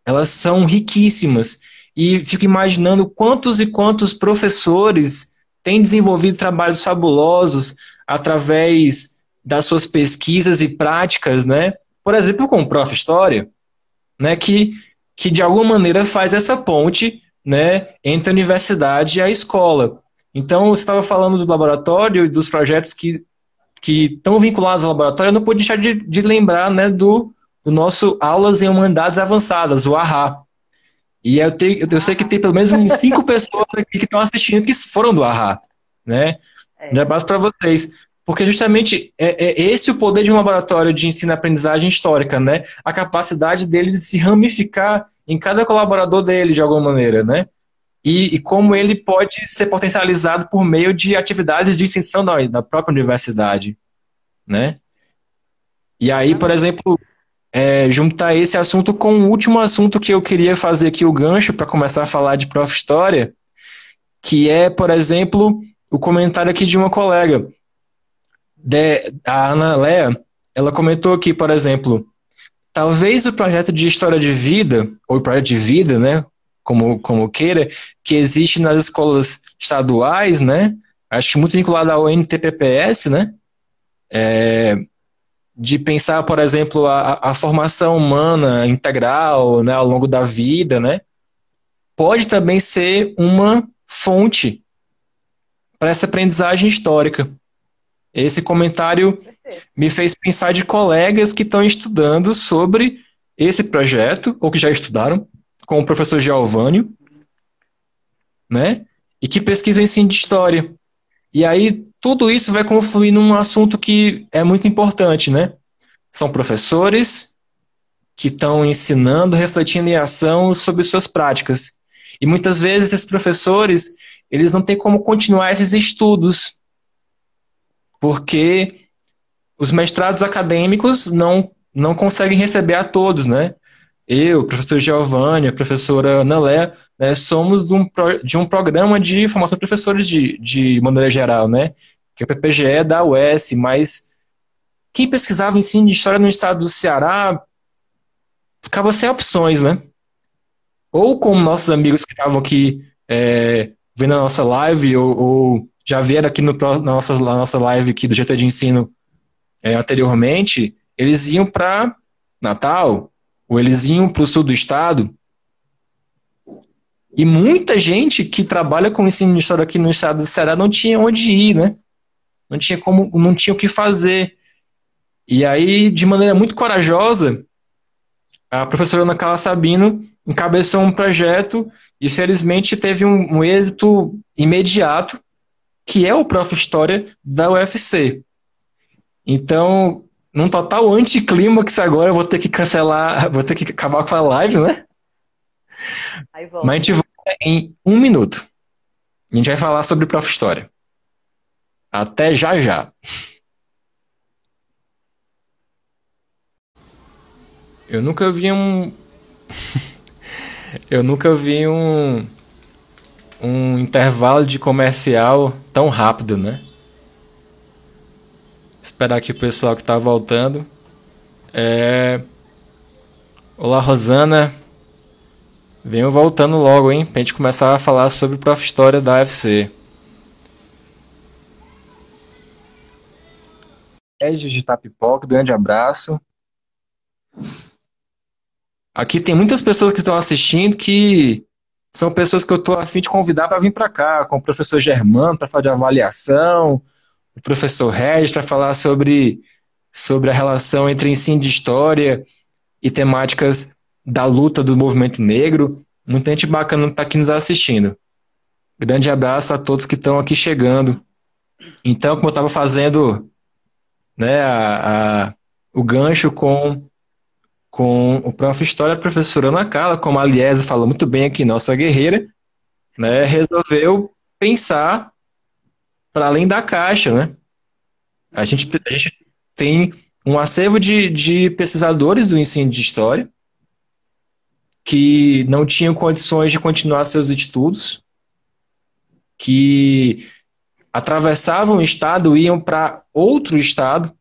elas são riquíssimas. E fico imaginando quantos e quantos professores têm desenvolvido trabalhos fabulosos através das suas pesquisas e práticas, né? Por exemplo, com o Prof. História, né? Que de alguma maneira faz essa ponte, né, entre a universidade e a escola. Então, você estava falando do laboratório e dos projetos que estão vinculados ao laboratório, eu não pude deixar de lembrar, né, do nosso Aulas em Humanidades Avançadas, o AHA. E eu sei que tem pelo menos uns 5 pessoas aqui que estão assistindo que foram do AHA, né? Já passo para vocês. Porque justamente é esse o poder de um laboratório de ensino e aprendizagem histórica, né? A capacidade dele de se ramificar em cada colaborador dele, de alguma maneira, né? E como ele pode ser potencializado por meio de atividades de extensão da própria universidade, né? E aí, por exemplo, juntar esse assunto com o último assunto que eu queria fazer aqui o gancho para começar a falar de Prof. História, que é, por exemplo, o comentário aqui de uma colega, a Ana Lea. Ela comentou aqui, por exemplo, talvez o projeto de história de vida, ou projeto de vida, né, como queira, que existe nas escolas estaduais, né, acho que muito vinculado ao NTPPS, né, de pensar, por exemplo, a formação humana integral, né, ao longo da vida, né, pode também ser uma fonte para essa aprendizagem histórica. Esse comentário me fez pensar de colegas que estão estudando sobre esse projeto, ou que já estudaram, com o professor Giovânio, né? E que pesquisam o ensino de história. E aí, tudo isso vai confluir num assunto que é muito importante, né? São professores que estão ensinando, refletindo em ação sobre suas práticas. E muitas vezes esses professores, eles não têm como continuar esses estudos, porque os mestrados acadêmicos não conseguem receber a todos, né? Eu, o professor Giovanni, a professora Ana Lé, né, somos de um programa de formação de professores de maneira geral, né? Que é o PPGE da UES, mas quem pesquisava ensino de história no estado do Ceará ficava sem opções, né? Ou como nossos amigos que estavam aqui vendo a nossa live, ou já vieram aqui na nossa live aqui do GT de Ensino anteriormente, eles iam para Natal, ou eles iam para o sul do estado. E muita gente que trabalha com ensino de história aqui no estado do Ceará não tinha onde ir, né? não tinha o que fazer. E aí, de maneira muito corajosa, a professora Ana Carla Sabino encabeçou um projeto e felizmente teve um êxito imediato, que é o Prof. História da UFC. Então, num total anticlímax agora, eu vou ter que cancelar, vou ter que acabar com a live, né? Aí Mas a volta. gente volta em 1 minuto. A gente vai falar sobre Prof. História. Até já já. Eu nunca vi um. Eu nunca vi um intervalo de comercial tão rápido, né? Esperar aqui o pessoal que tá voltando. Olá, Rosana. Venham voltando logo, hein? Pra gente começar a falar sobre Prof. História da UFC. Regis de Tapipoca, grande abraço. Aqui tem muitas pessoas que estão assistindo que são pessoas que eu estou a fim de convidar para vir para cá, como o professor Germano para falar de avaliação, o professor Regis para falar sobre a relação entre ensino de história e temáticas da luta do movimento negro. Muita gente bacana está aqui nos assistindo. Grande abraço a todos que estão aqui chegando. Então, como eu estava fazendo, né, o gancho com o prof. História, a professora Ana Carla, como a Liesa falou muito bem aqui, nossa guerreira, né, resolveu pensar para além da caixa, né? A gente tem um acervo de pesquisadores do ensino de história que não tinham condições de continuar seus estudos, que atravessavam o estado, iam para outro estado,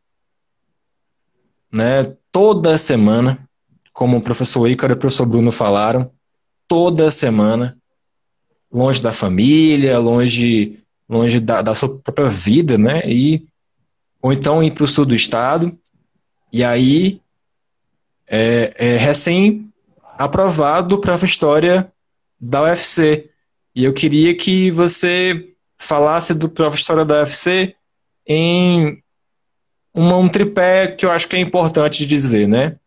né? Toda semana, como o professor Ícaro e o professor Bruno falaram, toda semana, longe da família, longe da sua própria vida, né? Ou então ir para o sul do estado, e aí é recém-aprovado para a história da UFC. E eu queria que você falasse do Prova História da UFC em um tripé que eu acho que é importante de dizer, né?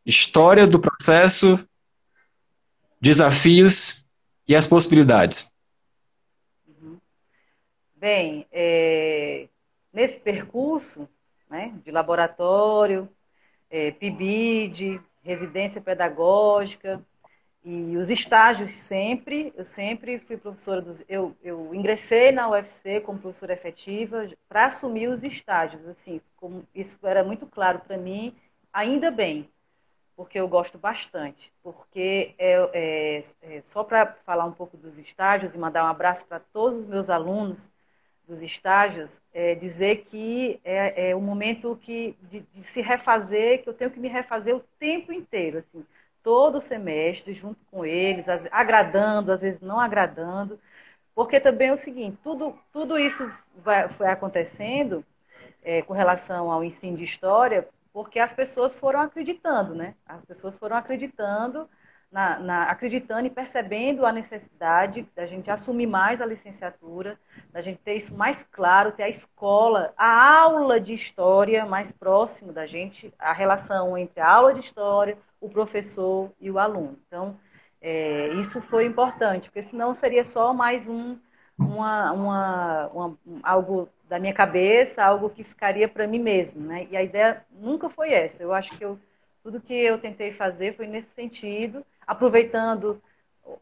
História do processo, desafios e as possibilidades. Uhum. Bem, nesse percurso, né, de laboratório, PIBID, residência pedagógica e os estágios eu sempre fui professora eu ingressei na UFC como professora efetiva para assumir os estágios, assim, como isso era muito claro para mim, ainda bem, porque eu gosto bastante, porque só para falar um pouco dos estágios e mandar um abraço para todos os meus alunos dos estágios, dizer que é um momento de se refazer, que eu tenho que me refazer o tempo inteiro, assim, todo semestre, junto com eles, agradando, às vezes não agradando, porque também é o seguinte, tudo isso foi acontecendo com relação ao ensino de história, porque as pessoas foram acreditando, né? As pessoas foram acreditando, acreditando e percebendo a necessidade da gente assumir mais a licenciatura, da gente ter isso mais claro, ter a escola, a aula de história mais próximo da gente, a relação entre a aula de história, o professor e o aluno. Então, isso foi importante, porque senão seria só mais algo da minha cabeça, algo que ficaria para mim mesmo, né? E a ideia nunca foi essa. Eu acho que tudo que eu tentei fazer foi nesse sentido, aproveitando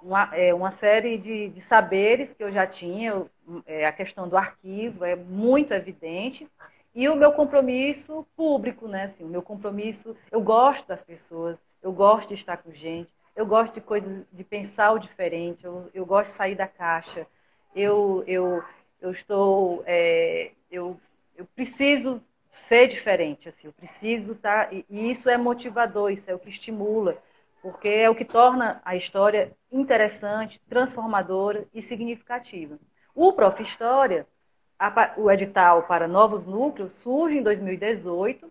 uma série de saberes que eu já tinha, a questão do arquivo é muito evidente, e o meu compromisso público, né? Assim, o meu compromisso, eu gosto das pessoas, eu gosto de estar com gente, eu gosto de coisas, de pensar o diferente, eu gosto de sair da caixa, eu, eu, eu estou, eu preciso ser diferente, assim, eu preciso estar, e isso é motivador, isso é o que estimula, porque é o que torna a história interessante, transformadora e significativa. O Prof. História, o edital para novos núcleos surge em 2018,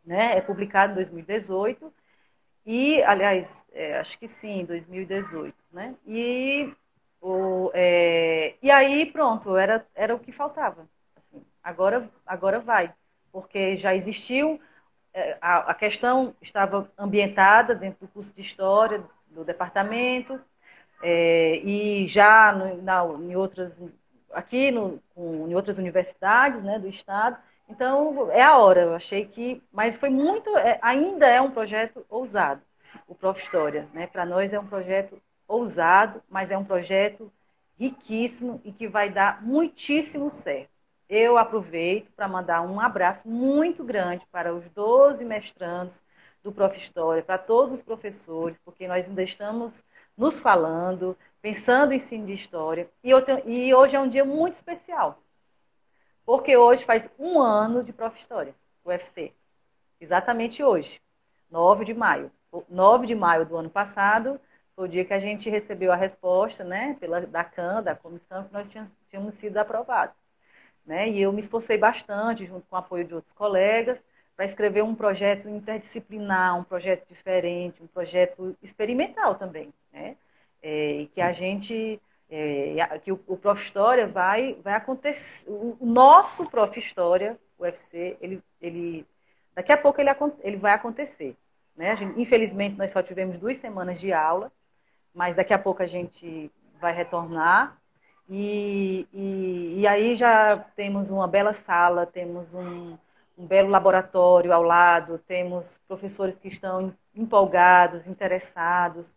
né, é publicado em 2018, e, aliás, acho que sim, 2018, né? E aí, pronto, era o que faltava. Assim, agora vai, porque já existiu, a questão estava ambientada dentro do curso de História do departamento, e já em outras, aqui em outras universidades, né, do estado. Então, é a hora, eu achei que... Mas foi muito... ainda é um projeto ousado, o Prof. História. Né? Para nós é um projeto ousado, mas é um projeto riquíssimo e que vai dar muitíssimo certo. Eu aproveito para mandar um abraço muito grande para os 12 mestrandos do Prof. História, para todos os professores, porque nós ainda estamos nos falando, pensando em ensino de História. E hoje é um dia muito especial, porque hoje faz um ano de Prof. História, UFC. Exatamente hoje, 9 de maio. 9 de maio do ano passado foi o dia que a gente recebeu a resposta, né, da CAN, da comissão, que nós tínhamos sido aprovados. Né? E eu me esforcei bastante, junto com o apoio de outros colegas, para escrever um projeto interdisciplinar, um projeto diferente, um projeto experimental também. Né? E que a gente... que o Prof. História vai acontecer... O nosso Prof. História, o UFC, daqui a pouco ele vai acontecer. Né? Infelizmente, nós só tivemos 2 semanas de aula, mas daqui a pouco a gente vai retornar. E aí já temos uma bela sala, temos um belo laboratório ao lado, temos professores que estão empolgados, interessados,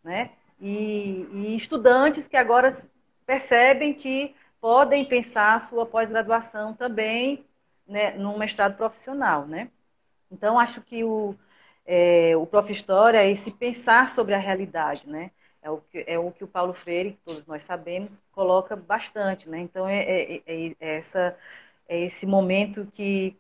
né? E estudantes que agora percebem que podem pensar a sua pós-graduação também, né, num mestrado profissional, né? Então, acho que o Prof. História é esse pensar sobre a realidade, né? É o que o Paulo Freire, que todos nós sabemos, coloca bastante, né? Então, esse momento que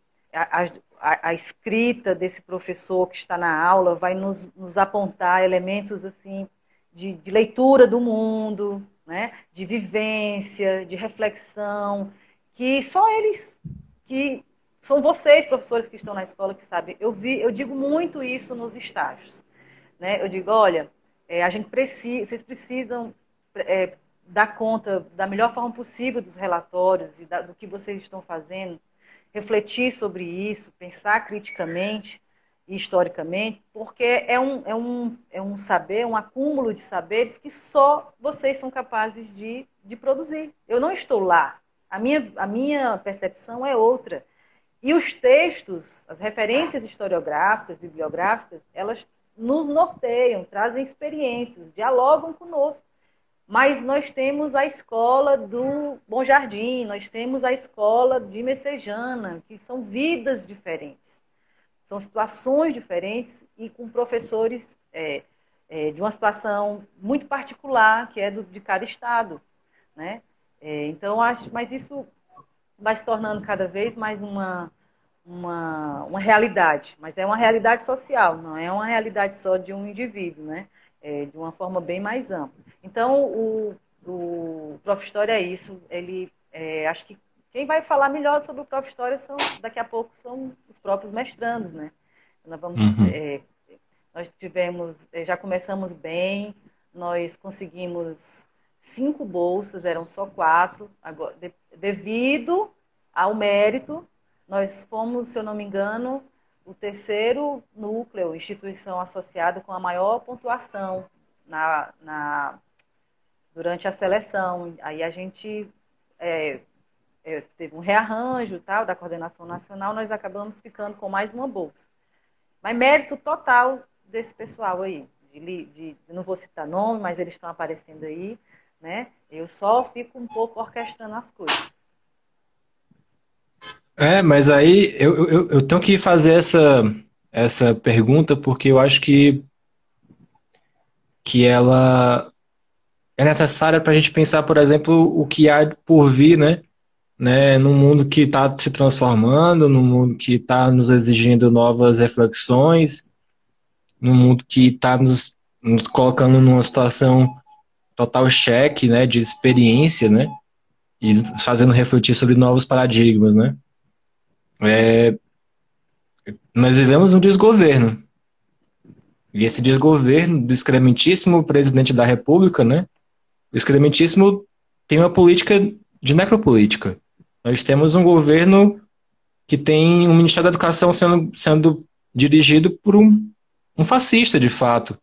a escrita desse professor que está na aula vai nos apontar elementos assim de leitura do mundo, né? De vivência, de reflexão, que só eles, que são vocês, professores que estão na escola, que sabem. Eu digo muito isso nos estágios. Né? Eu digo, olha, vocês precisam dar conta da melhor forma possível dos relatórios e do que vocês estão fazendo, refletir sobre isso, pensar criticamente e historicamente, porque é um saber, um acúmulo de saberes que só vocês são capazes de produzir. Eu não estou lá. A minha percepção é outra. E os textos, as referências historiográficas, bibliográficas, elas nos norteiam, trazem experiências, dialogam conosco. Mas nós temos a escola do Bom Jardim, nós temos a escola de Messejana, que são vidas diferentes. São situações diferentes e com professores de uma situação muito particular, que é de cada estado. Né? Então, mas isso vai se tornando cada vez mais uma realidade, mas é uma realidade social, não é uma realidade só de um indivíduo, né? De uma forma bem mais ampla. Então, o Prof. História é isso. Acho que quem vai falar melhor sobre o Prof. História daqui a pouco são os próprios mestrandos, né? Nós já começamos bem, nós conseguimos 5 bolsas, eram só 4, agora, devido ao mérito. Nós fomos, se eu não me engano, o 3º núcleo, instituição associada com a maior pontuação durante a seleção. Aí a gente teve um rearranjo da coordenação nacional, nós acabamos ficando com mais uma bolsa. Mas mérito total desse pessoal aí. Não vou citar nome, mas eles estão aparecendo aí. Né? Eu só fico um pouco orquestrando as coisas. Mas aí eu tenho que fazer essa pergunta porque eu acho que ela é necessária para a gente pensar, por exemplo, o que há por vir, né, num mundo que está se transformando, num mundo que está nos exigindo novas reflexões, num mundo que está nos colocando numa situação total cheque, né, de experiência, né, e fazendo refletir sobre novos paradigmas, né. Nós vivemos um desgoverno. E esse desgoverno do excrementíssimo presidente da República, né? O excrementíssimo tem uma política de necropolítica. Nós temos um governo que tem um Ministério da Educação sendo dirigido por um fascista, de fato.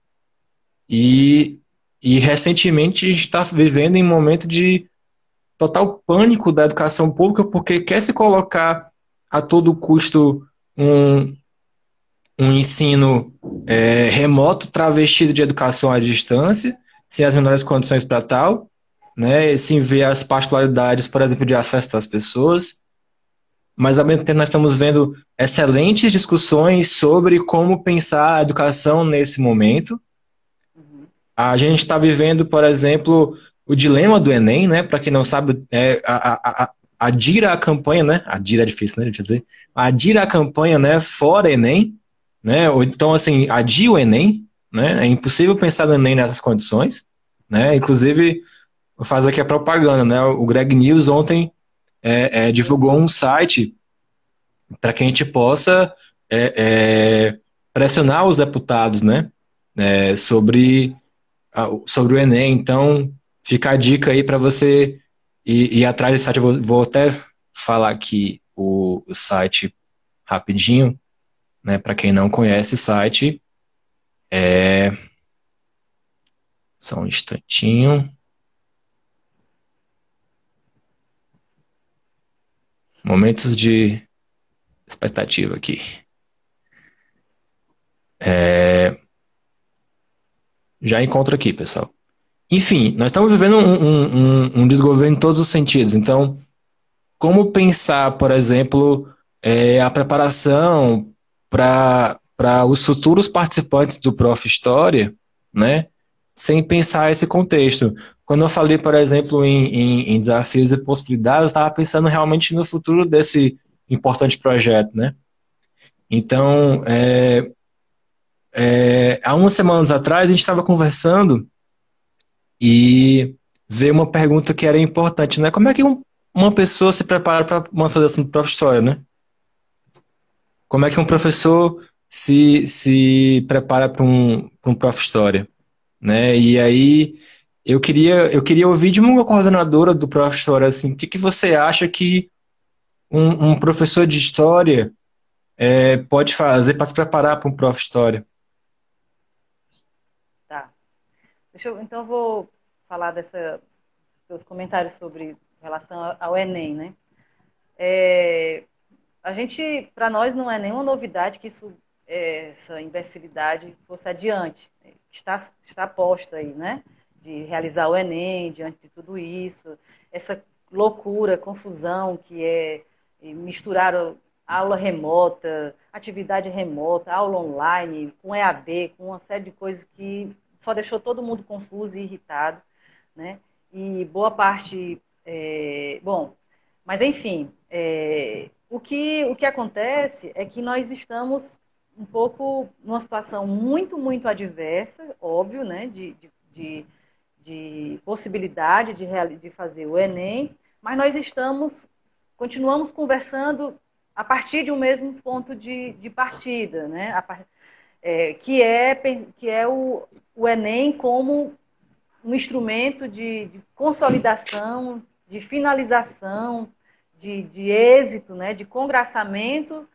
E, e recentemente a gente está vivendo em um momento de total pânico da educação pública, porque quer se colocar a todo custo um, um ensino remoto travestido de educação à distância, sem as menores condições para tal, né, sem ver as particularidades, por exemplo, de acesso das pessoas, mas ao mesmo tempo nós estamos vendo excelentes discussões sobre como pensar a educação nesse momento. Uhum. A gente está vivendo, por exemplo, o dilema do Enem, né? Para quem não sabe, adira a campanha, né? Adira é difícil, né? Deixa eu dizer. Adira a campanha, né? Fora Enem, né? Ou então, assim, adia o Enem, né? É impossível pensar no Enem nessas condições, né? Inclusive, faz aqui a propaganda, né? O Greg News ontem divulgou um site para que a gente possa pressionar os deputados, né? Sobre o Enem. Então, fica a dica aí para você ir atrás desse site. Eu vou até falar aqui o site rapidinho, né? Para quem não conhece o site, só um instantinho. Momentos de expectativa aqui. Já encontro aqui, pessoal. Enfim, nós estamos vivendo um desgoverno em todos os sentidos. Então, como pensar, por exemplo, a preparação para os futuros participantes do Prof. História, né? Sem pensar esse contexto. Quando eu falei, por exemplo, em desafios e possibilidades, eu estava pensando realmente no futuro desse importante projeto, né? Então, há umas semanas atrás, a gente estava conversando e veio uma pergunta que era importante, né? Como é que uma pessoa se prepara para uma seleção do Prof. História, né? Como é que um professor se prepara para um Prof. História, né? E aí eu queria ouvir de uma coordenadora do Prof. História, assim, o que que você acha que um professor de História pode fazer para se preparar para um Prof. História? Tá. Então eu vou falar seus comentários sobre relação ao Enem, né? É, para nós não é nenhuma novidade que essa imbecilidade fosse adiante. Está posta aí, né? De realizar o Enem diante de tudo isso, essa loucura, confusão que é misturar aula remota, atividade remota, aula online, com EAD, com uma série de coisas que só deixou todo mundo confuso e irritado, né? E boa parte, bom, mas enfim, o que acontece é que nós estamos um pouco numa situação muito, muito adversa, óbvio, né, de possibilidade de fazer o Enem, mas nós continuamos conversando a partir de um mesmo ponto de partida, né, que é o Enem como um instrumento de consolidação, de finalização, de êxito, né, de congraçamento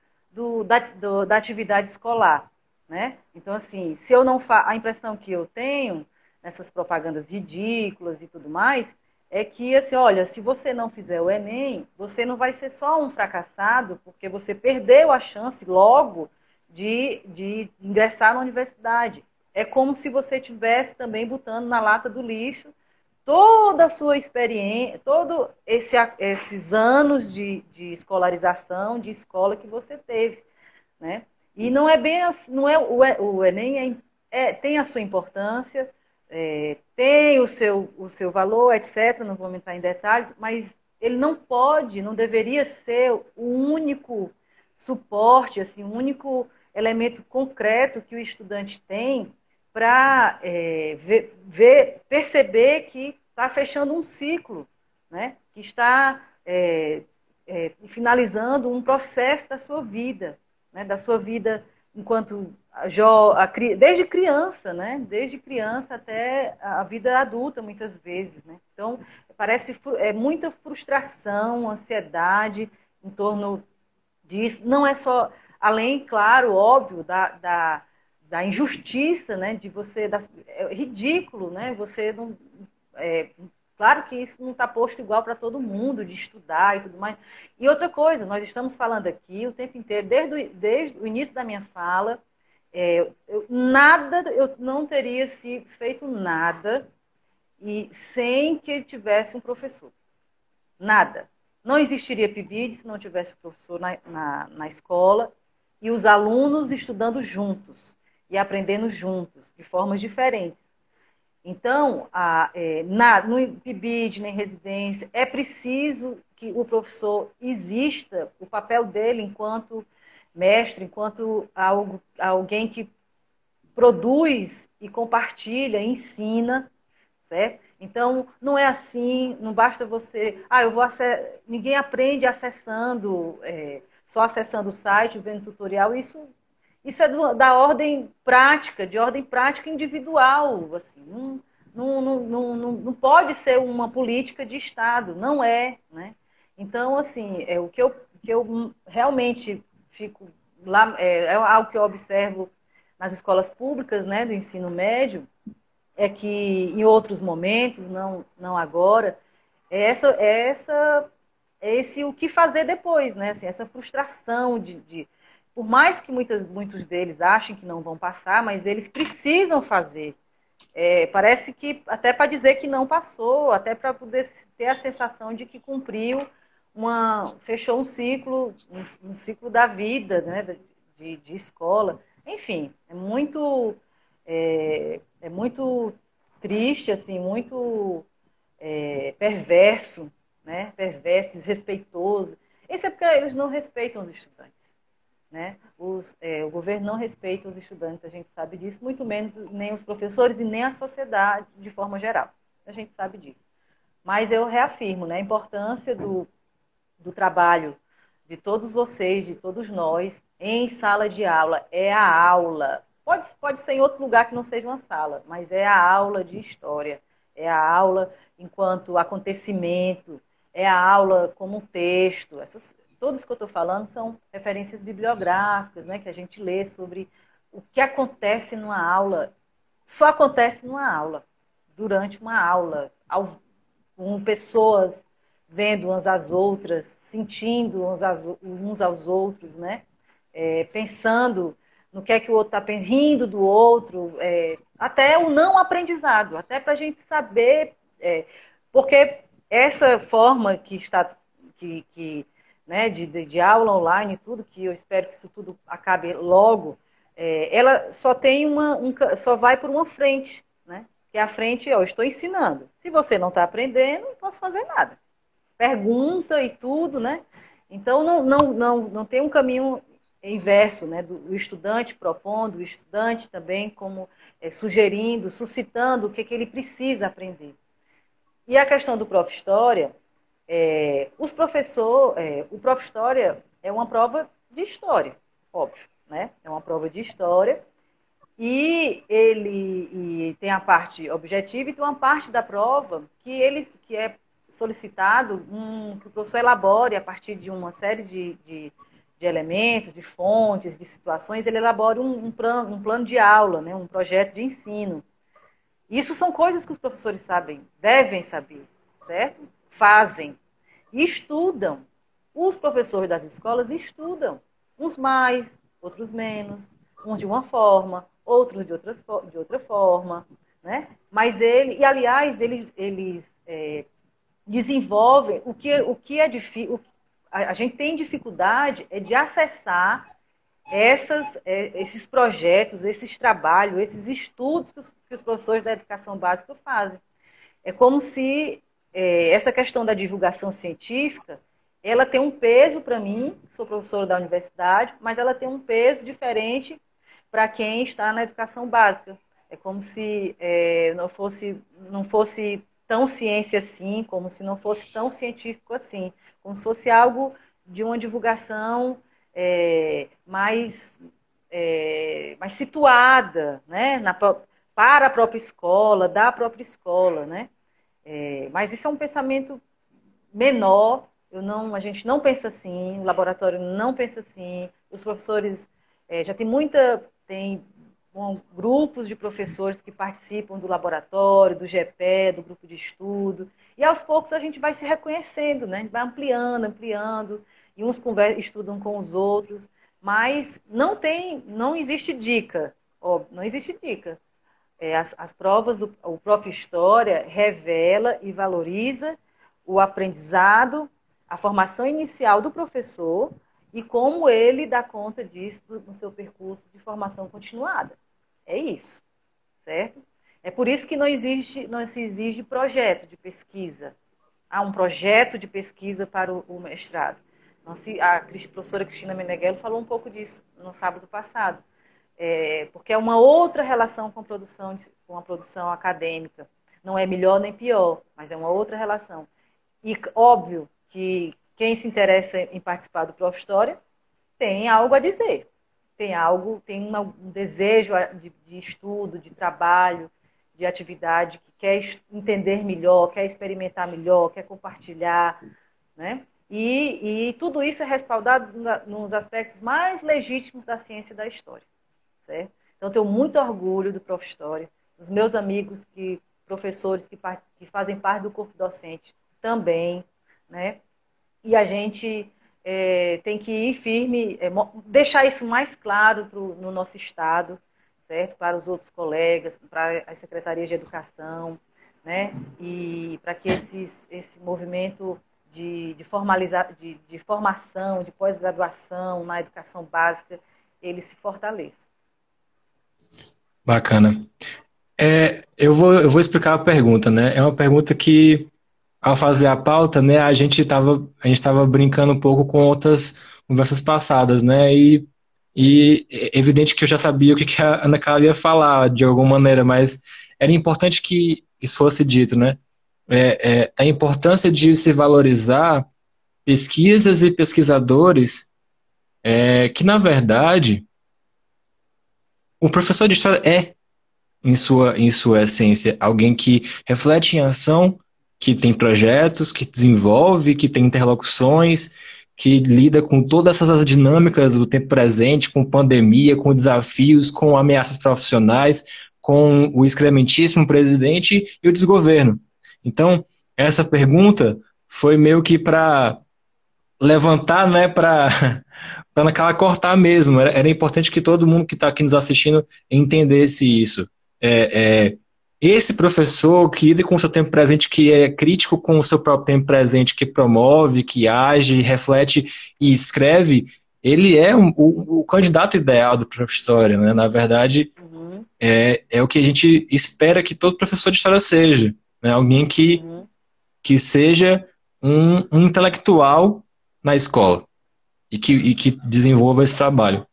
da atividade escolar. Né? Então, assim, se eu não a impressão que eu tenho nessas propagandas ridículas e tudo mais é que, assim, olha, se você não fizer o Enem, você não vai ser só um fracassado, porque você perdeu a chance logo de ingressar na universidade. É como se você tivesse também botando na lata do lixo toda a sua experiência, todos esses anos de escolarização, de escola que você teve, né? E não é bem assim, não é o Enem tem a sua importância, tem o seu valor, etc. Não vou entrar em detalhes, mas ele não pode, não deveria ser o único suporte, assim, o único elemento concreto que o estudante tem para perceber que está fechando um ciclo, né? Que está finalizando um processo da sua vida, né? Da sua vida enquanto desde criança, né? Desde criança até a vida adulta, muitas vezes, né? Então, parece muita frustração, ansiedade em torno disso. Não é só, além, claro, óbvio, da injustiça, né? De você, é ridículo, né? Você não, é, claro que isso não está posto igual para todo mundo, de estudar e tudo mais. E outra coisa, nós estamos falando aqui o tempo inteiro, desde o início da minha fala, eu não teria feito nada e sem que tivesse um professor. Nada. Não existiria PIBID se não tivesse o professor na escola e os alunos estudando juntos e aprendendo juntos, de formas diferentes. Então, no PIBID, nem residência, é preciso que o professor exista, o papel dele enquanto mestre, enquanto alguém que produz e compartilha, ensina, certo? Então, não é assim, não basta você... Ninguém aprende acessando, só acessando o site, vendo tutorial, isso é da ordem prática, de ordem prática individual, assim, não pode ser uma política de Estado, não é, né? Então, assim, o que eu realmente fico lá, é algo que eu observo nas escolas públicas, né, do ensino médio, é que em outros momentos, não agora, é esse o que fazer depois, né? Assim, essa frustração por mais que muitos deles achem que não vão passar, mas eles precisam fazer. Parece que até para dizer que não passou, até para poder ter a sensação de que cumpriu fechou um ciclo da vida, né? De escola. Enfim, é muito triste, assim, muito perverso, né? Perverso, desrespeitoso. Isso é porque eles não respeitam os estudantes, né? O governo não respeita os estudantes, a gente sabe disso, muito menos nem os professores e nem a sociedade de forma geral. A gente sabe disso. Mas eu reafirmo, né, a importância do trabalho de todos vocês, de todos nós, em sala de aula. É a aula. Pode ser em outro lugar que não seja uma sala, mas é a aula de história. É a aula enquanto acontecimento, é a aula como um texto. Todos que eu estou falando são referências bibliográficas, né, que a gente lê sobre o que acontece numa aula. Só acontece numa aula, durante uma aula, com pessoas vendo umas às outras, sentindo uns aos outros, né? Pensando no que é que o outro está rindo do outro, até o não aprendizado, até para a gente saber, porque essa forma que está, né, de aula online e tudo, que eu espero que isso tudo acabe logo, ela só tem só vai por uma frente, né? Que é a frente, eu estou ensinando. Se você não está aprendendo, não posso fazer nada. Pergunta e tudo, né? Então, não tem um caminho inverso, né? Do estudante propondo, o estudante também como sugerindo, suscitando o que ele precisa aprender. E a questão do Prof. História, o Prof. História é uma prova de história, óbvio, né? É uma prova de história e tem a parte objetiva e tem uma parte da prova que é solicitado que o professor elabore a partir de uma série de elementos, de fontes, de situações, ele elabora um plano de aula, né, um projeto de ensino. Isso são coisas que os professores sabem, devem saber, certo? Fazem. E estudam. Os professores das escolas estudam. Uns mais, outros menos. Uns de uma forma, outros de outra forma. Né? Mas aliás, eles desenvolvem o que é difícil. A gente tem dificuldade de acessar esses projetos, esses trabalhos, esses estudos que os professores da educação básica fazem. É como se essa questão da divulgação científica, ela tem um peso para mim, sou professora da universidade, mas ela tem um peso diferente para quem está na educação básica. É como se não fosse tão ciência assim, como se não fosse tão científico assim, como se fosse algo de uma divulgação mais mais situada, né, para a própria escola, da própria escola, né? Mas isso é um pensamento menor. A gente não pensa assim, o laboratório não pensa assim, os professores já tem grupos de professores que participam do laboratório, do GPE, do grupo de estudo, e aos poucos a gente vai se reconhecendo, né? A gente vai ampliando, e uns estudam com os outros, mas não existe dica, óbvio, não existe dica. As provas o Prof. História revela e valoriza o aprendizado, a formação inicial do professor e como ele dá conta disso no seu percurso de formação continuada. É isso, certo? É por isso que não se exige projeto de pesquisa. Há um projeto de pesquisa para o mestrado. A professora Cristina Meneghello falou um pouco disso no sábado passado. Porque é uma outra relação com a produção acadêmica. Não é melhor nem pior, mas é uma outra relação. E óbvio que quem se interessa em participar do Prof. História tem algo a dizer. Tem um desejo de estudo, de trabalho, de atividade, que quer entender melhor, quer experimentar melhor, quer compartilhar, né? E tudo isso é respaldado nos aspectos mais legítimos da ciência e da história, certo? Então, eu tenho muito orgulho do Prof. História, dos meus amigos, professores que fazem parte do corpo docente também, né? E a gente tem que ir firme, deixar isso mais claro no nosso estado, certo? Para os outros colegas, para as secretarias de educação, né? E para que esse movimento de formação, de pós-graduação na educação básica, ele se fortaleça. Bacana. Eu vou explicar a pergunta, né? É uma pergunta que, ao fazer a pauta, né, a gente estava brincando um pouco com outras conversas passadas, né? E é evidente que eu já sabia o que a Ana Carla ia falar, de alguma maneira, mas era importante que isso fosse dito, né? A importância de se valorizar pesquisas e pesquisadores que, na verdade, o professor de história em sua essência, alguém que reflete em ação, que tem projetos, que desenvolve, que tem interlocuções, que lida com todas essas dinâmicas do tempo presente, com pandemia, com desafios, com ameaças profissionais, com o excrementíssimo presidente e o desgoverno. Então, essa pergunta foi meio que para levantar, né, para naquela cortar mesmo. Era importante que todo mundo que está aqui nos assistindo entendesse isso. Esse professor que lida com o seu tempo presente, que é crítico com o seu próprio tempo presente, que promove, que age, reflete e escreve, ele é o candidato ideal do professor de história, né? Na verdade, é o que a gente espera que todo professor de história seja, né? Alguém que seja um intelectual na escola e que desenvolva esse trabalho.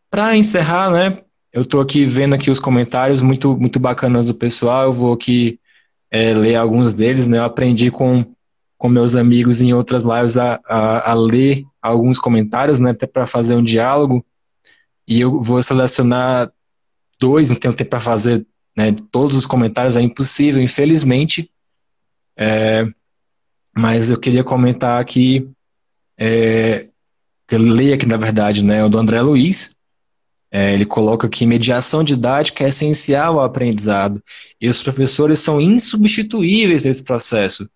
Para encerrar, né? Eu estou aqui vendo aqui os comentários muito, muito bacanas do pessoal. Eu vou aqui ler alguns deles, né? Eu aprendi com meus amigos em outras lives a ler alguns comentários, né? Até para fazer um diálogo. E eu vou selecionar dois, não tenho tempo para fazer, né, todos os comentários, é impossível, infelizmente. Mas eu queria comentar aqui, que eu leio aqui, na verdade, né? O do André Luiz. Ele coloca que mediação didática é essencial ao aprendizado e os professores são insubstituíveis nesse processo,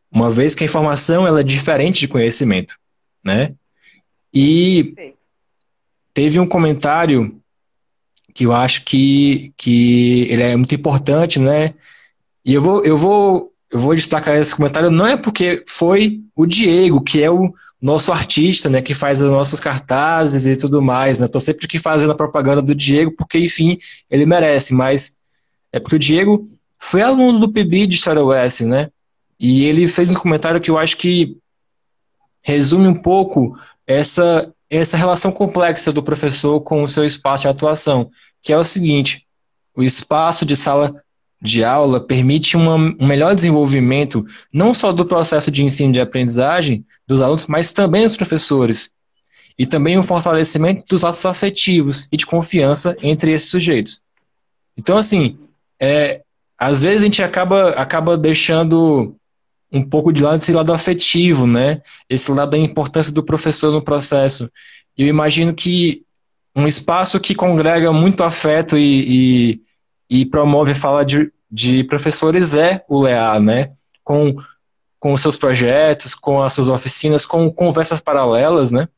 uma vez que a informação ela é diferente de conhecimento, né? E teve um comentário que eu acho que ele é muito importante, né? E eu vou destacar esse comentário, não é porque foi o Diego, que é o nosso artista, né, que faz os nossos cartazes e tudo mais, né? Tô sempre aqui fazendo a propaganda do Diego, porque, enfim, ele merece, mas é porque o Diego foi aluno do PIB de História UES, né? E ele fez um comentário que eu acho que resume um pouco essa relação complexa do professor com o seu espaço de atuação, que é o seguinte: o espaço de sala de aula permite um melhor desenvolvimento não só do processo de ensino e de aprendizagem dos alunos, mas também dos professores. e também o fortalecimento dos laços afetivos e de confiança entre esses sujeitos. Então, assim, às vezes a gente acaba deixando um pouco de lado esse lado afetivo, né? Esse lado da importância do professor no processo. Eu imagino que um espaço que congrega muito afeto e promove a fala de professores é o LEA, né? Com os seus projetos, com as suas oficinas, com conversas paralelas, né?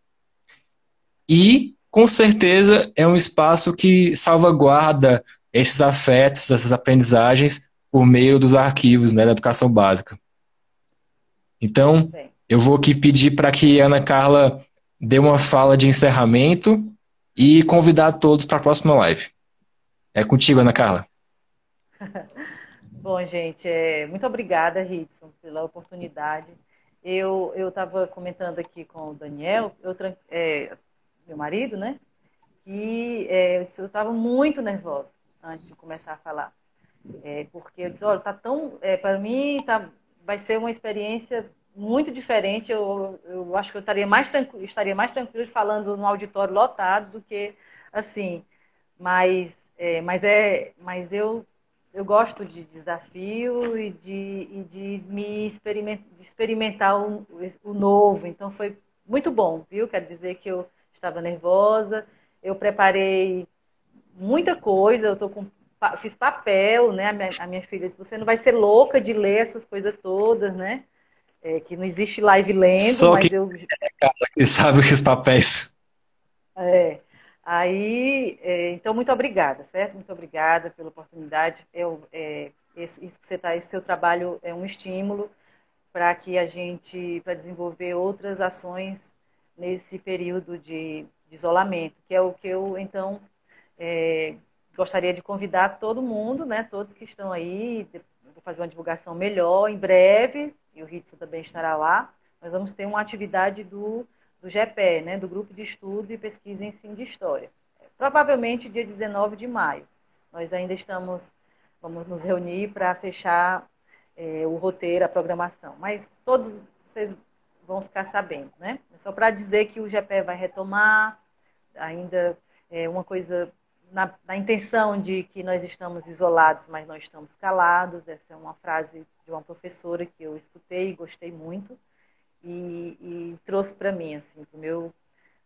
E, com certeza, é um espaço que salvaguarda esses afetos, essas aprendizagens por meio dos arquivos, né, da educação básica. Então, Bem, eu vou aqui pedir para que a Ana Carla dê uma fala de encerramento e convidar todos para a próxima live. É contigo, Ana Carla. bom, gente, muito obrigada, Ridson, pela oportunidade. Eu estava comentando aqui com o Daniel, meu marido, né? Que eu estava muito nervosa antes de começar a falar. Porque eu disse, olha, tá tão. Para mim, vai ser uma experiência muito diferente. Eu acho que eu estaria mais tranquilo falando no auditório lotado do que assim. Mas eu gosto de desafio de experimentar o novo. Então foi muito bom, viu? Quero dizer que eu estava nervosa, eu preparei muita coisa, fiz papel, né? A minha filha disse, você não vai ser louca de ler essas coisas todas, né? Que não existe live lendo, Só que mas eu sabe os papéis. é, então, muito obrigada, certo? Muito obrigada pela oportunidade. Esse seu trabalho é um estímulo para que para desenvolver outras ações nesse período de isolamento, que é o que eu, então, gostaria de convidar todo mundo, né? Todos que estão aí, vou fazer uma divulgação melhor em breve, e o Ritson também estará lá. Nós vamos ter uma atividade do GPE, né, do Grupo de Estudo e Pesquisa em Ensino de História. Provavelmente dia 19 de maio. Nós ainda vamos nos reunir para fechar o roteiro, a programação. Mas todos vocês vão ficar sabendo, né? É só para dizer que o GPE vai retomar, ainda uma coisa na intenção de que nós estamos isolados, mas não estamos calados. Essa é uma frase de uma professora que eu escutei e gostei muito. E trouxe para mim, assim, para o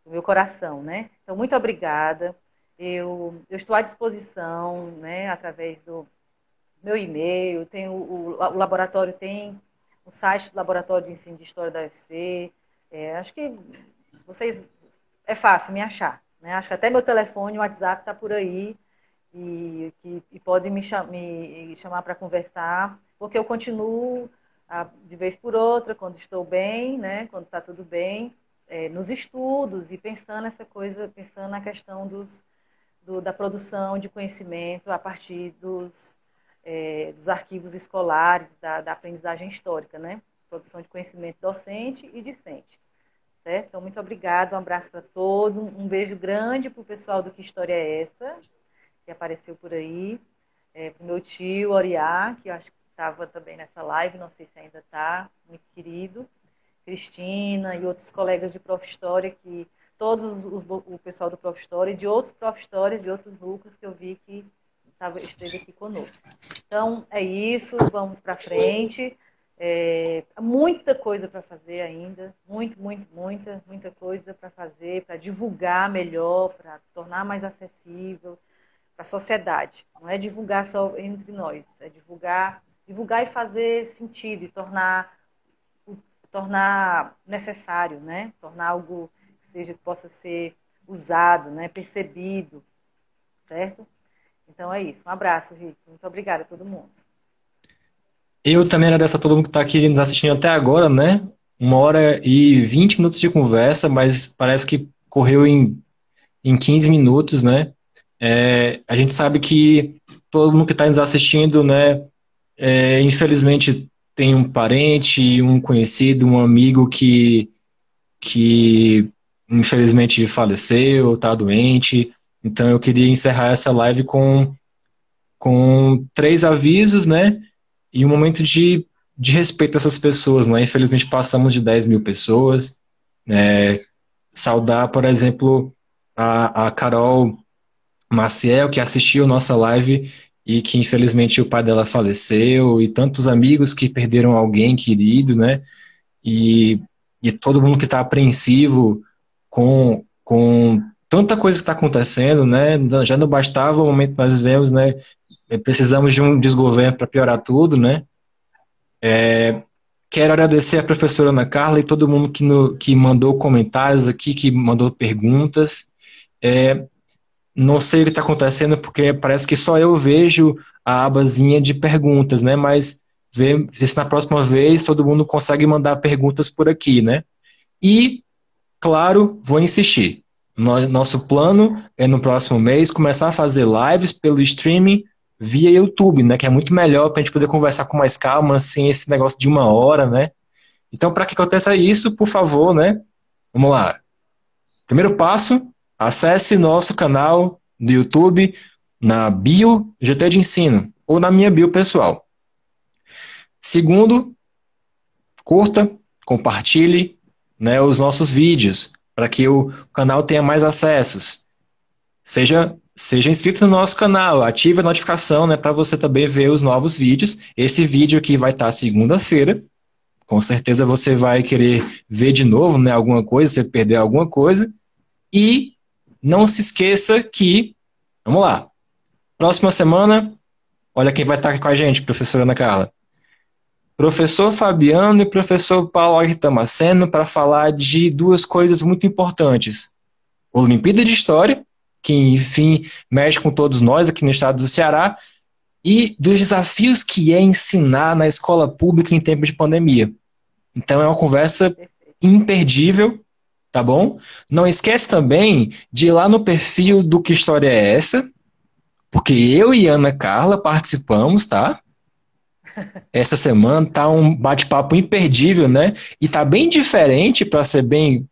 meu coração, né? Então, muito obrigada. Eu estou à disposição, né, através do meu e-mail, o laboratório tem o site do Laboratório de Ensino de História da UFC. Acho que é fácil me achar, né? Acho que até meu telefone, o WhatsApp está por aí e pode me chamar para conversar, porque eu continuo de vez por outra, quando estou bem, né, quando está tudo bem, nos estudos e pensando na questão da produção de conhecimento a partir dos arquivos escolares, da aprendizagem histórica, né, produção de conhecimento docente e discente. Certo? Então, muito obrigada, um abraço para todos, um beijo grande para o pessoal do Que História é Essa?, que apareceu por aí, para o meu tio, Oriá, que eu acho que estava também nessa live, não sei se ainda está, muito querido, Cristina e outros colegas de Prof. História, o pessoal do Prof. História e de outros Prof. Histórias, de outros núcleos que eu vi que esteve aqui conosco. Então, é isso, vamos para frente. Muita coisa para fazer ainda, muita coisa para fazer, para divulgar melhor, para tornar mais acessível para a sociedade. Não é divulgar só entre nós, é divulgar e fazer sentido e tornar necessário, né? Tornar algo que possa ser usado, né? Percebido, certo? Então é isso. Um abraço, Rito. Muito obrigada a todo mundo. Eu também agradeço a todo mundo que está aqui nos assistindo até agora, né? 1h20 de conversa, mas parece que correu em 15 minutos, né? A gente sabe que todo mundo que está nos assistindo, né, infelizmente tem um parente, um conhecido, um amigo que infelizmente faleceu, está doente. Então eu queria encerrar essa live com 3 avisos, né? E um momento de respeito a essas pessoas, né? Infelizmente passamos de 10 mil pessoas, né? saudar, por exemplo, a Carol Maciel, que assistiu nossa live e que infelizmente o pai dela faleceu, e tantos amigos que perderam alguém querido, né? E, e todo mundo que está apreensivo com tanta coisa que está acontecendo, né? Já não bastava o momento que nós vivemos, né? Precisamos de um desgoverno para piorar tudo, né? Quero agradecer a professora Ana Carla e todo mundo que mandou comentários aqui, que mandou perguntas. É, não sei o que está acontecendo, porque parece que só eu vejo a abazinha de perguntas, né? Mas ver se na próxima vez todo mundo consegue mandar perguntas por aqui, né? E, claro, vou insistir. Nosso plano é no próximo mês começar a fazer lives pelo streaming via YouTube, né? Que é muito melhor para a gente poder conversar com mais calma, sem esse negócio de 1 hora, né? Então, para que aconteça isso, por favor, né? Vamos lá. Primeiro passo, acesse nosso canal do YouTube na bio GT de Ensino ou na minha bio pessoal. Segundo, curta, compartilhe, né, os nossos vídeos para que o canal tenha mais acessos. Seja inscrito no nosso canal, ative a notificação, né, para você também ver os novos vídeos. Esse vídeo aqui vai estar segunda-feira. Com certeza você vai querer ver de novo, né, alguma coisa, se perder alguma coisa. E não se esqueça que, vamos lá, próxima semana, olha quem vai estar aqui com a gente, professora Ana Carla. Professor Fabiano e professor Paulo Artamaceno para falar de duas coisas muito importantes. Olimpíada de História, que, enfim, mexe com todos nós aqui no estado do Ceará, e dos desafios que é ensinar na escola pública em tempos de pandemia. Então é uma conversa imperdível, tá bom? Não esquece também de ir lá no perfil do Que História é Essa? Porque eu e Ana Carla participamos, tá? Essa semana tá um bate-papo imperdível, né? E tá bem diferente, para ser bem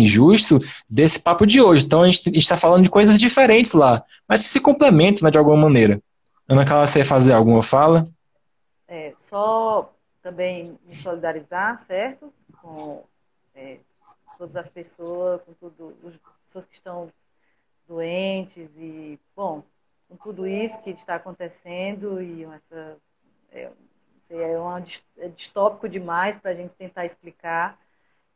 justo, desse papo de hoje. Então a gente está falando de coisas diferentes lá, mas que se complementam, né, de alguma maneira. Ana Carla, você ia fazer alguma fala? Só também me solidarizar, certo? Com todas as pessoas, com as pessoas que estão doentes e, bom, com tudo isso que está acontecendo e é distópico demais para a gente tentar explicar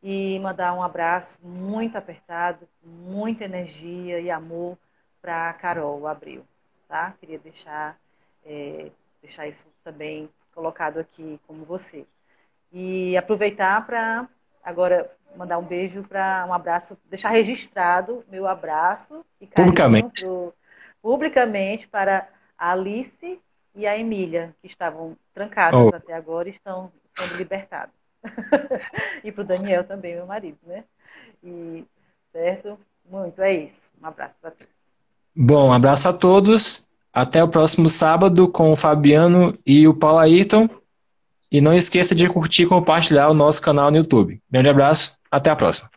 e mandar um abraço muito apertado, muita energia e amor para Carol Abreu, tá? Queria deixar isso também colocado aqui como você. E aproveitar para agora mandar um beijo, um abraço, deixar registrado meu abraço e carinho publicamente para a Alice e a Emília, que estavam trancadas até agora e estão sendo libertadas. E para o Daniel também, meu marido, né? Certo? Muito, é isso. Um abraço para todos. Bom, um abraço a todos. Até o próximo sábado com o Fabiano e o Paulo Ayrton. E não esqueça de curtir e compartilhar o nosso canal no YouTube. Grande abraço, até a próxima.